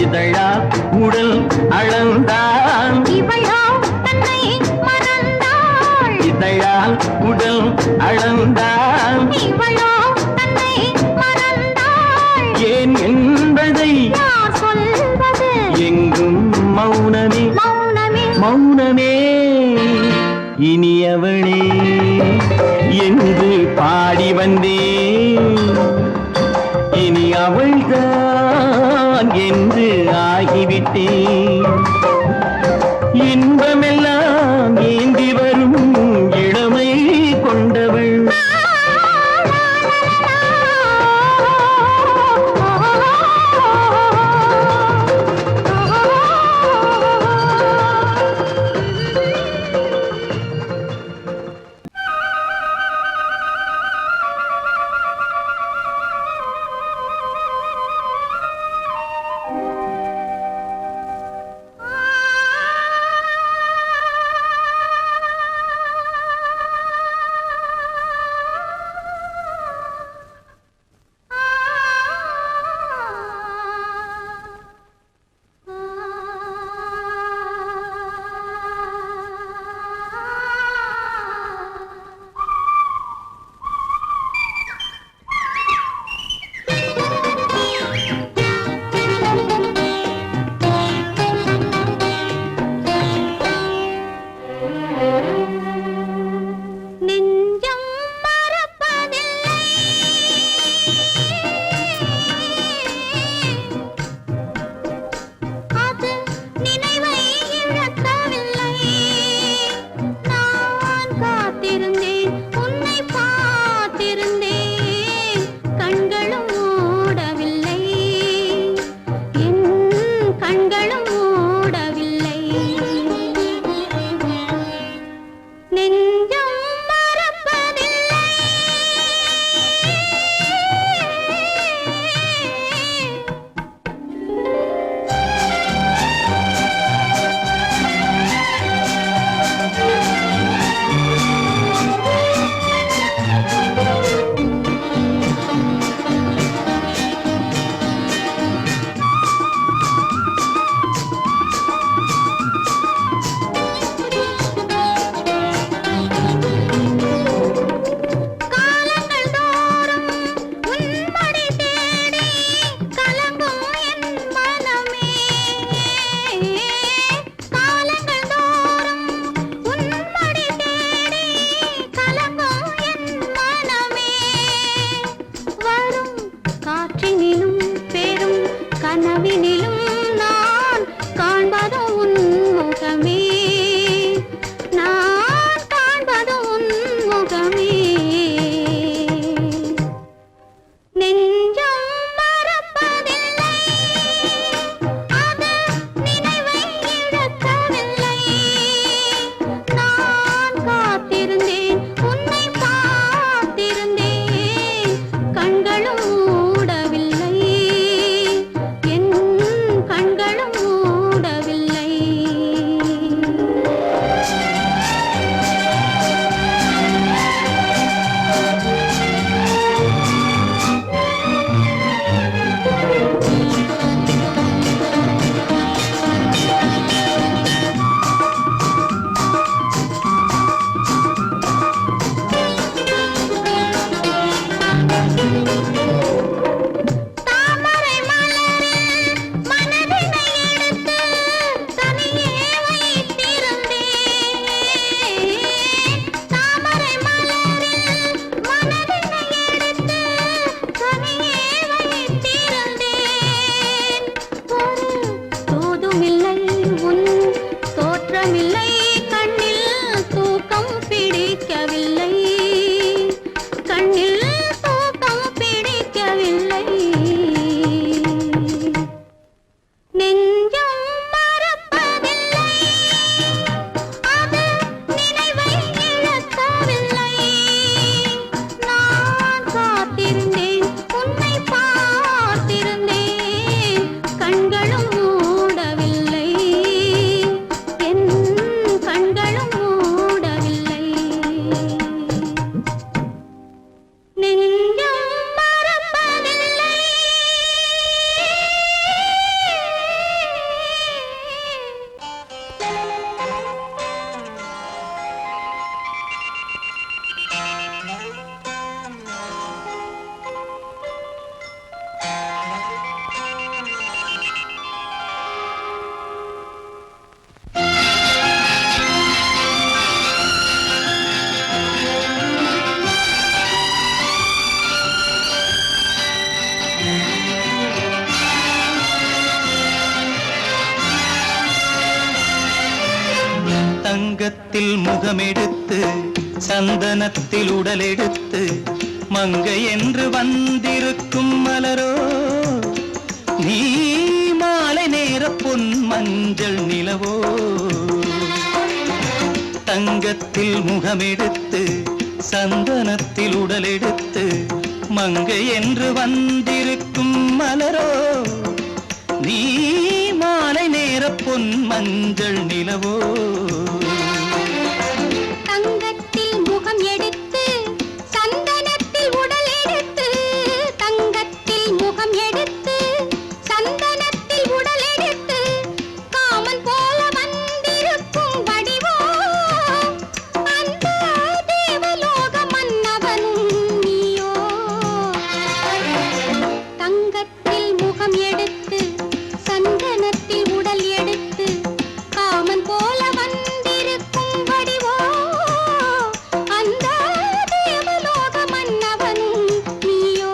இதழால் உடல் அளந்தான், இவளோ தன்னை மறந்தாள், இதழால் உடல் அளந்தான். இவளோ தன்னை மறந்தாள். ஏன் என்பதை யார் சொல்வது எங்கும் மௌனமே மௌனமே. மௌனமே. இனியவளே என்று பாடி வந்தேன், இனி அவள்தான் என்று ஆகிவிட்டேன். இன்பமெல்லாம் ஏந்தி வரும் இளமை கொண்டவள். தங்கத்தில் முகமெடுத்து சந்தனத்தில் உடலெடுத்து மங்கை என்று வந்திருக்கும் மலரோ நீ மாலை நேர பொன் மஞ்சள் நிலவோ தங்கத்தில் முகமெடுத்து சந்தனத்தில் உடலெடுத்து மங்கை என்று வந்திருக்கும் மலரோ நீ மாலை நேர பொன் மஞ்சள் நிலவோ தங்கத்தில் முகம் எடுத்து சந்தனத்தில் உடல் எடுத்து தங்கத்தில் முகம் எடுத்து சந்தனத்தில் உடல் எடுத்து காமன் போல வந்திருக்கும் வடிவோ அந்த தேவலோக மன்னவனும் நீயோ தங்கத்தில் முகம் எடுத்து சந்தனத்தில் உடல் எடுத்து காமன் போல வந்திருக்கும் வடிவோ அந்த தேவலோக மன்னவனும் நீயோ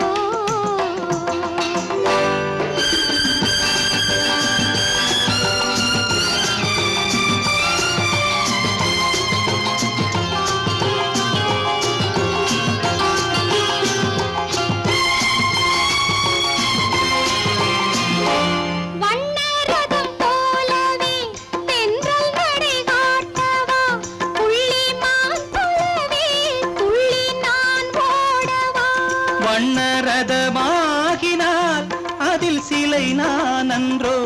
வண்ணரதம் போலவே தென்றல் நடை காட்டவா புள்ளிமான் போலவே துள்ளி நான் ஓடவா வண்ணரதமாகினால் அதில் சிலை நான் அன்றோ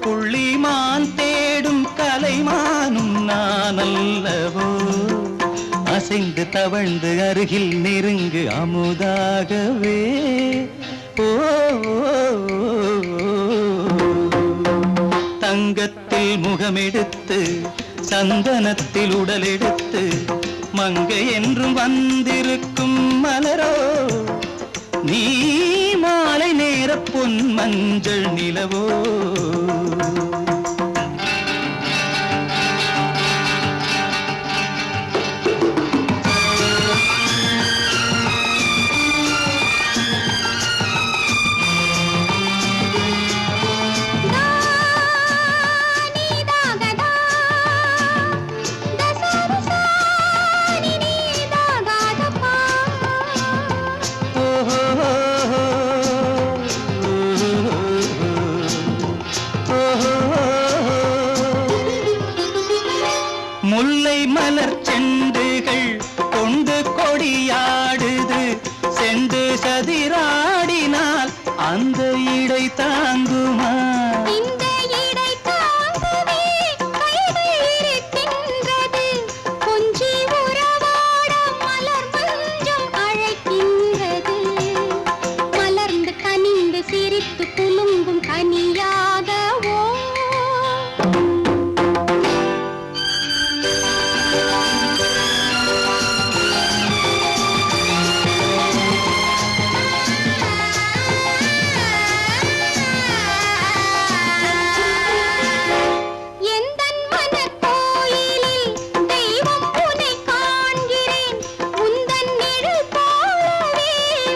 புள்ளிமான் தேடும் கலைமானும் நான் அல்லவோ அசைந்து தவழ்ந்து அருகில் நெருங்கு அமுதாகவே ஓ தங்கத்தில் முகமெடுத்து சந்தனத்தில் உடலெடுத்து மங்கை என்றும் வந்திருக்கும் மலரோ நீ மாலை நேர பொன் மஞ்சள் நிலவோ முல்லை மலர் செண்டுகள் கொண்டு கொடியாடுது செண்டு சதிராடினால் அந்த இடை தாங்குமா இந்த இடை தாங்கவே கைகள் இருக்கின்றது கொஞ்சி உறவாட மலர் மஞ்சம் அழைக்கின்றது மலர்ந்து கனிந்து சிரித்து குலுங்கும் கனியாகவோ எந்தன் மனக்கோயிலில் தெய்வம் உன்னை காண்கிறேன் உந்தன் நிழல் போலவே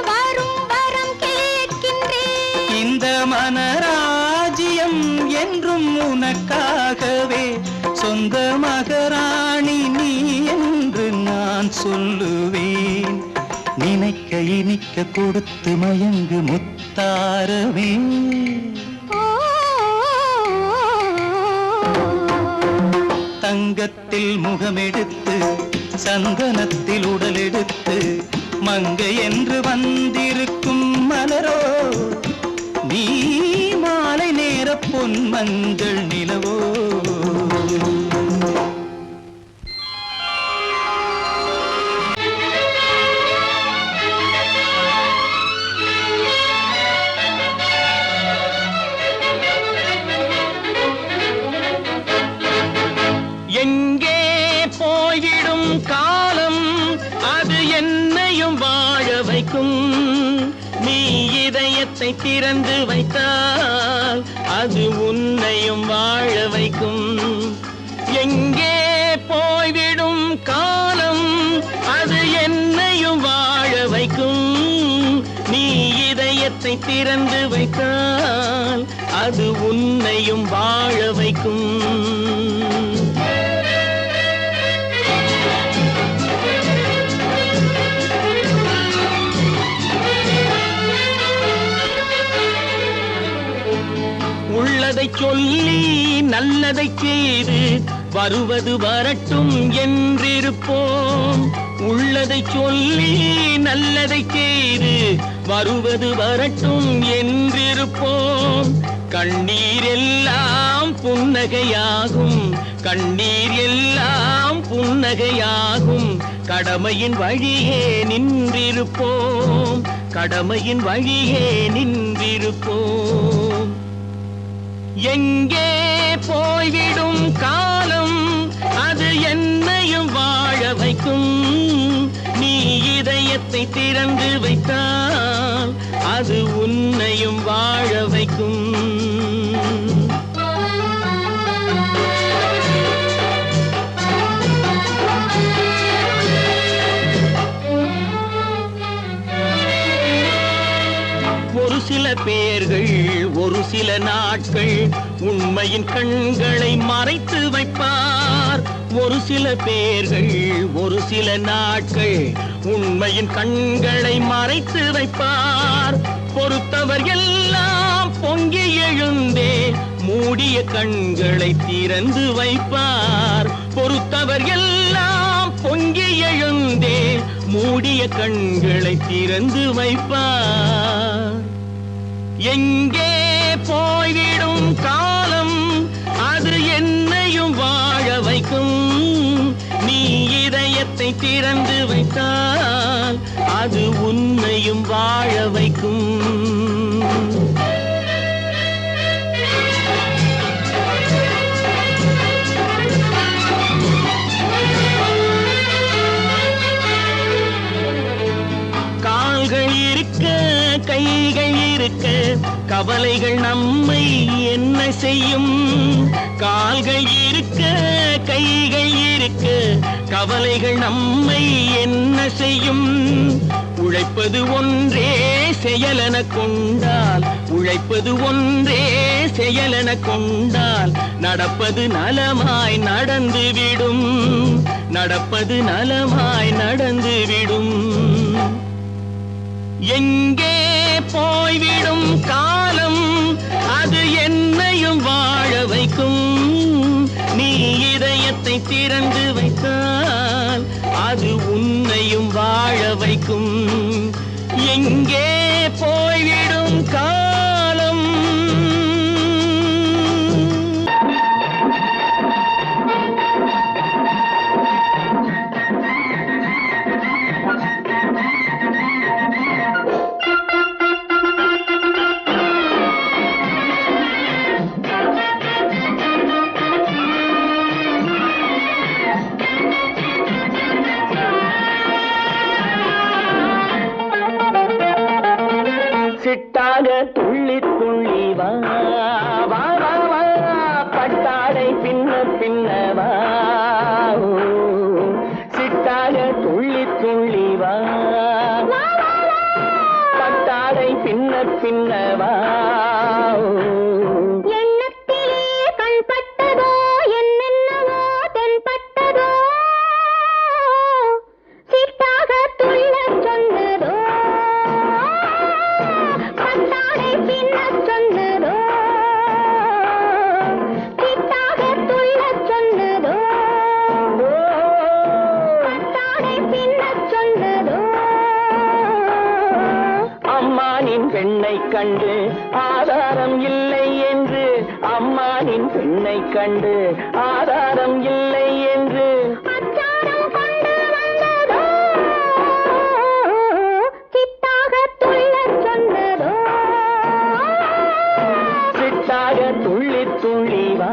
வரும் வரம் கேட்கின்றேன் இந்த மனராஜ்யம் என்றும் உனக்காகவே சொந்த மகராணி நீ என்று நான் சொல்லுவேன் நினைக்க இனிக்க கொடுத்து மயங்கு முத்தாரவே தங்கத்தில் முகமெடுத்து சந்தனத்தில் உடலெடுத்து மங்கை என்று வந்திருக்கும் மலரோ நீ மாலை நேர பொன் மஞ்சள் நிலவோ எங்கே போய்விடும் காலம் அது என்னையும் வாழ வைக்கும் நீ இதயத்தை திறந்து வைத்தால் அது உன்னையும் வாழ வைக்கும் எங்கே போய்விடும் காலம் அது என்னையும் வாழ வைக்கும் நீ இதயத்தை திறந்து வைத்தால் அது உன்னையும் வாழ வைக்கும் உள்ளதை சொல்லி நல்லதை செய்து வருவது வரட்டும் என்றிருப்போம். உள்ளதை சொல்லி நல்லதை செய்து வருவது வரட்டும் என்றிருப்போம். கண்ணீர் எல்லாம் புன்னகையாகும், கண்ணீர் எல்லாம் புன்னகையாகும். கடமையின் வழியே நின்றிருப்போம், கடமையின் வழியே நின்றிருப்போம். எங்கே போய்விடும் காலம் அது என்னையும் வாழ வைக்கும். நீ இதயத்தை திறந்து வைத்தால் அது உன்னையும் வாழ வைக்கும். ஒரு சில பேர்கள் ஒரு சில நாட்கள் உண்மையின் கண்களை மறைத்து வைப்பார். ஒரு சில பேர்கள் ஒரு சில நாட்கள் உண்மையின் கண்களை மறைத்து வைப்பார். பொறுத்தவர் எல்லாம் பொங்கி எழுந்தே மூடிய கண்களை திறந்து வைப்பார். பொறுத்தவர் எல்லாம் பொங்கி எழுந்தே மூடிய கண்களை திறந்து வைப்பார். எங்கே போய்விடும் காலம் அது என்னையும் வாழ வைக்கும். நீ இதயத்தை திறந்து வைத்தால் அது உன்னையும் வாழ வைக்கும். கால்கள் இருக்க கைகள் இருக்க கவலைகள் நம்மை என்ன செய்யும். கால்கள் இருக்க கைகள் இருக்க கவலைகள் நம்மை என்ன செய்யும். உழைப்பது ஒன்றே செயலென கொண்டால், உழைப்பது ஒன்றே செயலென கொண்டால் நடப்பது நலமாய் நடந்துவிடும், நடப்பது நலமாய் நடந்துவிடும். எங்கே போய்விடும் காலம் அது என்னையும் வாழ வைக்கும். நீ இதயத்தை திறந்து வைத்தால் அது உன்னையும் வாழ வைக்கும். எங்கே போய்விடும் காலம். சிட்டாக துள்ளி துள்ளி வா வா வா வா, பட்டாடை பின்ன பின்ன வா. சிட்டாக துள்ளி துள்ளி வா, பட்டாடை பின்ன பின்ன வா. எண்ணத்திலே கண்பட்டதோ என்னென்னவோ தென்பட்டதோ, சிட்டாக துள்ளச் சொன்னதோ, பட்டாடை பின்னச் சொன்னதோ, சிட்டாக துள்ளச் சொன்னதோ, பட்டாடை பின்னச் சொன்னதோ. அம்மானின் பெண்ணை கண்டு ஆதாரம் இல்லை என்று, அம்மானின் பெண்ணை கண்டு ஆதாரம் இல்லை என்று அச்சாரம் கொண்டு வந்ததோ, சிட்டாக துள்ளச் சொன்னதோ. சிட்டாக துள்ளி துள்ளி வா.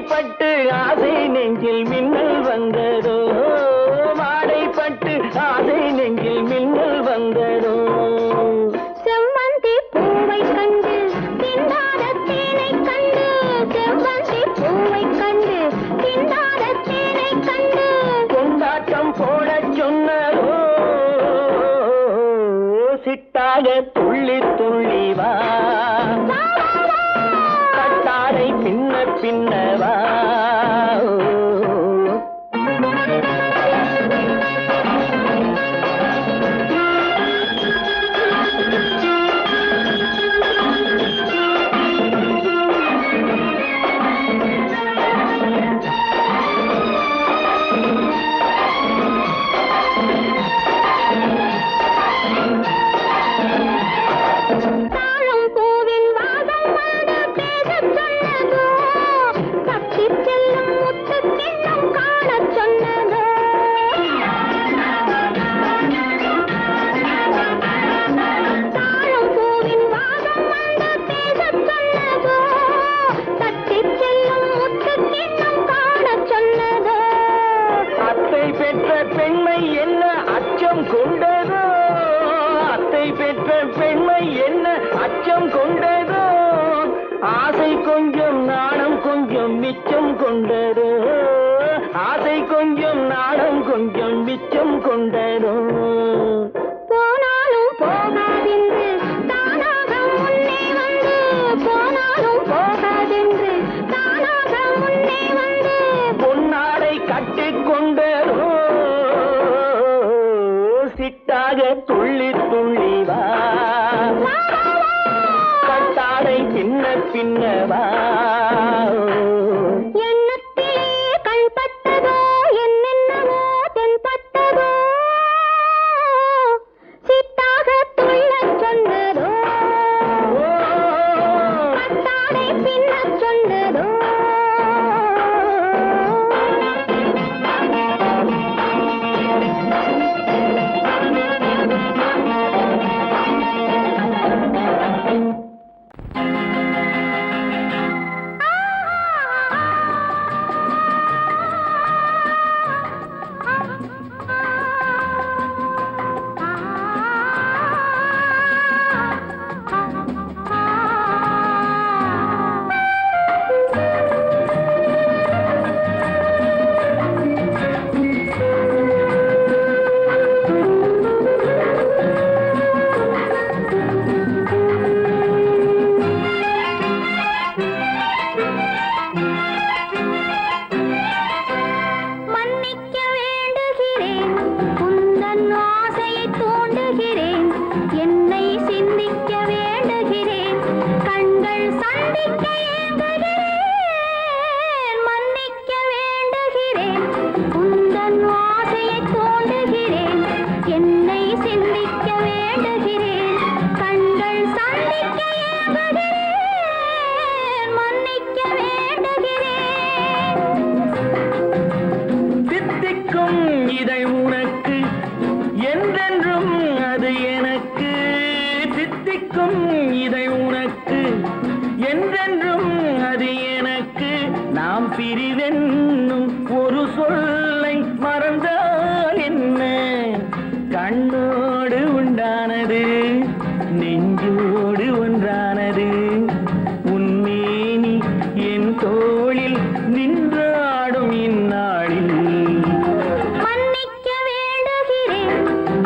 வாடைப்பட்டு ஆசை நெஞ்சில் மின்னல் வந்ததோ வாடைப்பட்டு ஆசை நெஞ்சில் மின்னல் வந்ததோ செவ்வந்தி பூவை கண்டு திண்டாத தேனை கண்டு செவ்வந்தி பூவை கண்டு திண்டாத தேனை கண்டு கொண்டாட்டம் போடச் சொன்னதோ சிட்டாக துள்ளி துள்ளி வா கட்டாரை பின்ன பின்னவா தாழம் பூவின் வாசம் வந்து பேசச் சொன்னதோ தப்பிச் செல்லும் முத்துக் கிண்ணம் காணச் சொன்னதோ தாழம் பூவின் வாசம் வந்து பேசச் சொன்னதோ தப்பிச் செல்லும் முத்துக் கிண்ணம் காணச் சொன்னதோ அத்தை பெற்ற பெண்மை என்ன அச்சம் கொண்டதோ அத்தை பெற்ற பெண்மை என்ன அச்சம் கொண்டதோ ஆசை கொஞ்சம் நாணம் கொஞ்சம் மிச்சம் கொண்டதோ ஆசை கொஞ்சம் நாணம் கொஞ்சம் மிச்சம் கொண்டதோ போனாலும் போகாதென்று தானாக முன்னே வந்து போனாலும் போகாதென்று தானாக முன்னே வந்து பொன்னாடை கட்டிக்கொண்டதோ சிட்டாக துள்ளி துள்ளி வா கட்டாடை பின்ன பின்னவா எண்ணத்திலே கண்பட்டதோ என்னென்னவோ தென்பட்டதோ சித்தாக துள்ளச் சொன்னதோ கட்டாடை பின்னச் சொன்னதோ மன்னிக்க வேண்டுகிறேன் உந்தன் ஆசையை தூண்டுகிறேன் என்னை சிந்திக்க வேண்டுகிறேன் கண்கள் சந்திக்க ஏங்குகிறேன் மன்னிக்க வேண்டுகிறேன் உந்தன் ஆசையை தூண்டுகிறேன் என்னை சிந்திக்க வேண்டுகிறேன் கண்கள் சந்திக்க ஏங்குகிறேன் மன்னிக்க வேண்டுகிறேன் தித்திக்கும் இதை உனக்கு என்றென்றும் அது எனக்கு தித்திக்கும் இதை உனக்கு என்றென்றும் அது எனக்கு நாம் பிரிவென்னும் ஒரு சொல்லை மறந்தால் என்ன கண்ணோடு உண்டானது நெஞ்சோடு ஒன்றானது உன்மேனி என் தோளில் நின்றாடும் இந்நாளில் மன்னிக்க வேண்டுகிறேன்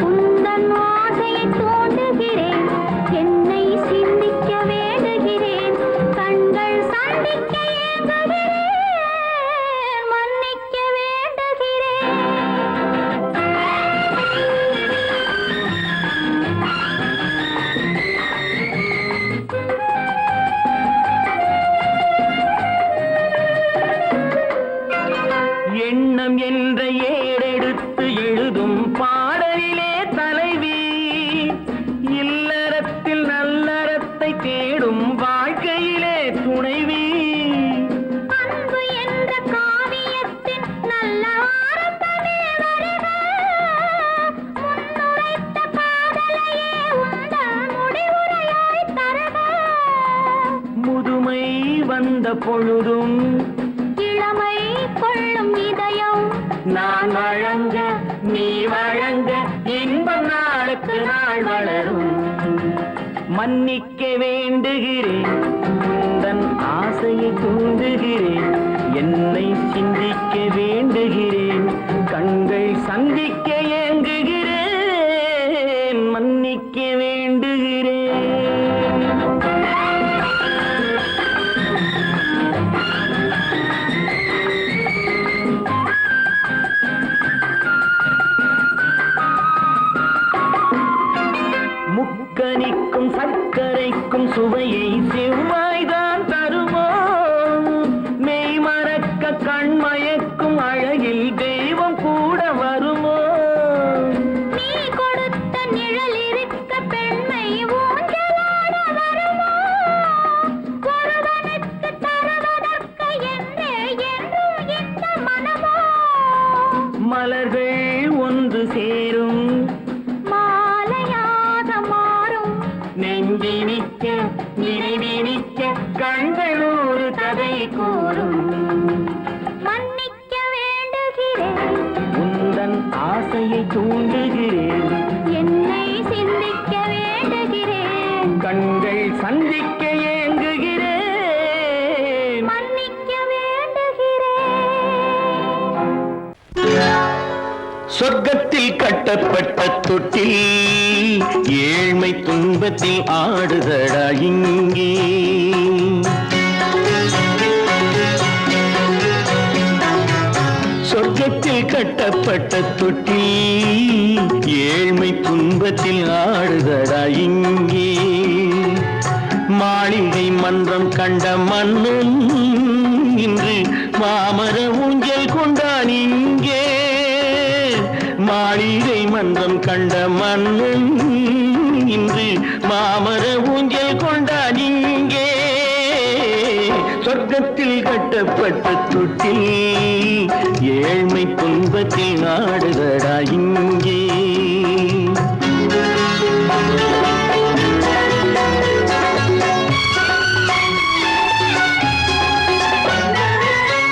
உந்தன் ஆசையை தூண்டுகிறேன் என்னை சிந்திக்க வேண்டுகிறேன் கண்கள் சந்திக்க ஏங்குகிறேன் மன்னிக்க வேண்டுகிறேன் எண்ணம் என்ற ஏடெடுத்து எழுதும் பாடலிலே தலைவி இல்லறத்தில் நல்லறத்தை தேடும் வாழ்க்கையிலே துணைவி அன்பு என்ற காவியத்தின் நல்ல ஆரம்பமே வருக முன்னுரைத்த காதலையே உந்தன் முடிவுரையாய் தருக முதுமை வந்த பொழுதும் நான் வழங்க நீ வழங்க இன்பம் நாளுக்கு நாள் வளரும். மன்னிக்க வேண்டுகிறேன், உந்தன் ஆசையை தூண்டுகிறேன், என்னை சிந்திக்க வேண்டுகிறேன், கண்கள் சந்திக்க ஏங்குகிறேன், மன்னிக்க வேண்டுகிறேன். முக்கனிக்கும் சர்க்கரைக்கும் சுவையை செவ்வாய்தான் தருமோ, மெய் மறக்க கண்மயக்கும் அழகில் தெய்வம் கூட வருமோ. நீ கொடுத்த நிழல் இருக்க பெண்மை ஊஞ்சலாட வருமோ, ஒருவனுக்கு தருவதற்கு என்றே என்றும் இந்த மனமோ. மலர்கள் ஒன்று சேரும் மாலையாக மாறும் நெஞ்சினிக்க நினைவினிக்க கண்கள் ஒரு கதை கூறும். மன்னிக்க வேண்டுகிறேன், உந்தன் ஆசையை தூண்டுகிறேன், என்னை சிந்திக்க வேண்டுகிறேன், கண்கள் சந்திக்க ஏங்குகிறேன், மன்னிக்க வேண்டுகிறேன். சொர்க்கத்தில் கட்டப்பட்ட தொட்டில் ஏழ்மை துன்பத்தில் ஆடுதடா இங்கே. சொர்க்கத்தில் கட்டப்பட்ட தொட்டில் ஏழ்மை துன்பத்தில் ஆடுதடா இங்கே. மாளிகை மன்றம் கண்ட மன்னன் இன்று மாமர ஊஞ்சல் கொண்டான் இங்கே. மாளிகை மன்றம் கண்ட மன்னன் இன்று மாமர ஊஞ்சல் கொண்டான் இங்கே. சொர்க்கத்தில் கட்டப்பட்ட தொட்டில் ஏழ்மை துன்பத்தில் ஆடுதடா இங்கே.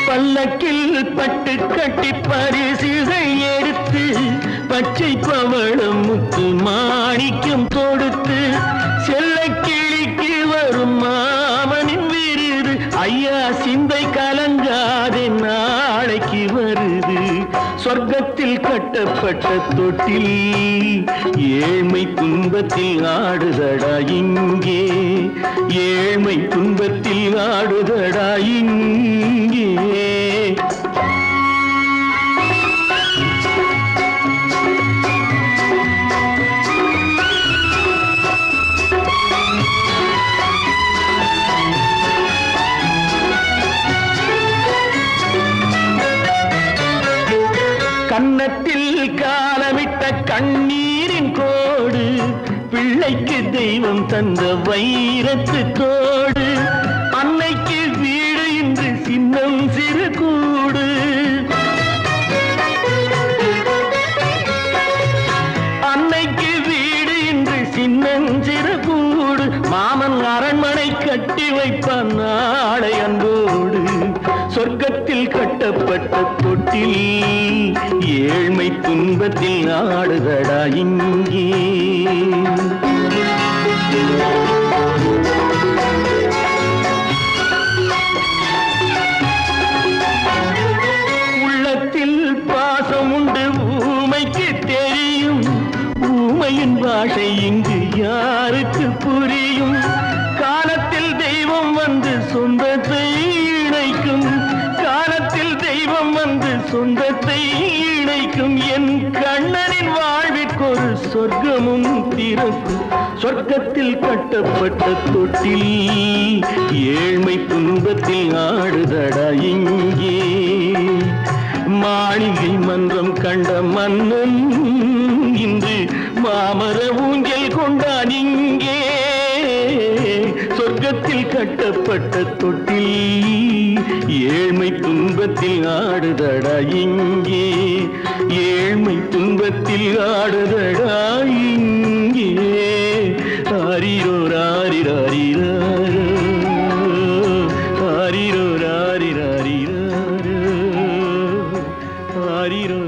பல்லக்கில் பட்டு கட்டி பரிசுகள் எடுத்து பச்சை பவளம் முத்து மாணிக்கம் தொடுத்து செல்ல கிளிக்கு வரும் மாமனின் விருது. ஐயா சிந்தை கலங்காதே நாளைக்கு வருது. சொர்க்கத்தில் கட்டப்பட்ட தொட்டில் ஏழ்மை துன்பத்தில் ஆடுதடா இங்கே. ஏழ்மை துன்பத்தில் ஆடுதடா இங்கே. கன்னத்தில் காலமிட்ட கண்ணீரின் கோடு, பிள்ளைக்கு தெய்வம் தந்த வைரத்து தோடு, அன்னைக்கு வீடு இன்று சின்னம் சிறு கூடு. அன்னைக்கு வீடு இன்று சின்னஞ்சிறு கூடு, மாமன் அரண்மனை கட்டி வைப்பான் நாளை அன்போடு. சொர்க்கத்தில் கட்டப்பட்ட தொட்டில் ஏழ்மை துன்பத்தில் ஆடுதடா இங்கே. உள்ளத்தில் பாசம் உண்டு ஊமைக்கு தெரியும், ஊமையின் பாஷை இங்கு யாருக்கு புரியும். காலத்தில் தெய்வம் வந்து சொந்தத்தை இணைக்கும், காலத்தில் தெய்வம் வந்து சொந்தத்தை இணைக்கும். என் கண்ணனின் வாழ்விற்கொரு சொர்க்கமும் திறக்கும். சொர்க்கத்தில் கட்டப்பட்ட தொட்டில் ஏழ்மை துன்பத்தில் ஆடுதடா இங்கே. மாளிகை மன்றம் கண்ட மன்னன் இன்று மாமர ஊஞ்சல் கொண்டான் இங்கே. சொர்க்கத்தில் கட்டப்பட்ட தொட்டில் ஏழ்மை துன்பத்தில் ஆடுதடா இங்கே. ஏழ்மை துன்பத்தில் ஆடுதடா இங்கே. ஆரிரோ ராரிராரிராரோ, ஆரிரோ ராரிராரிராரோ, ஆரிரோ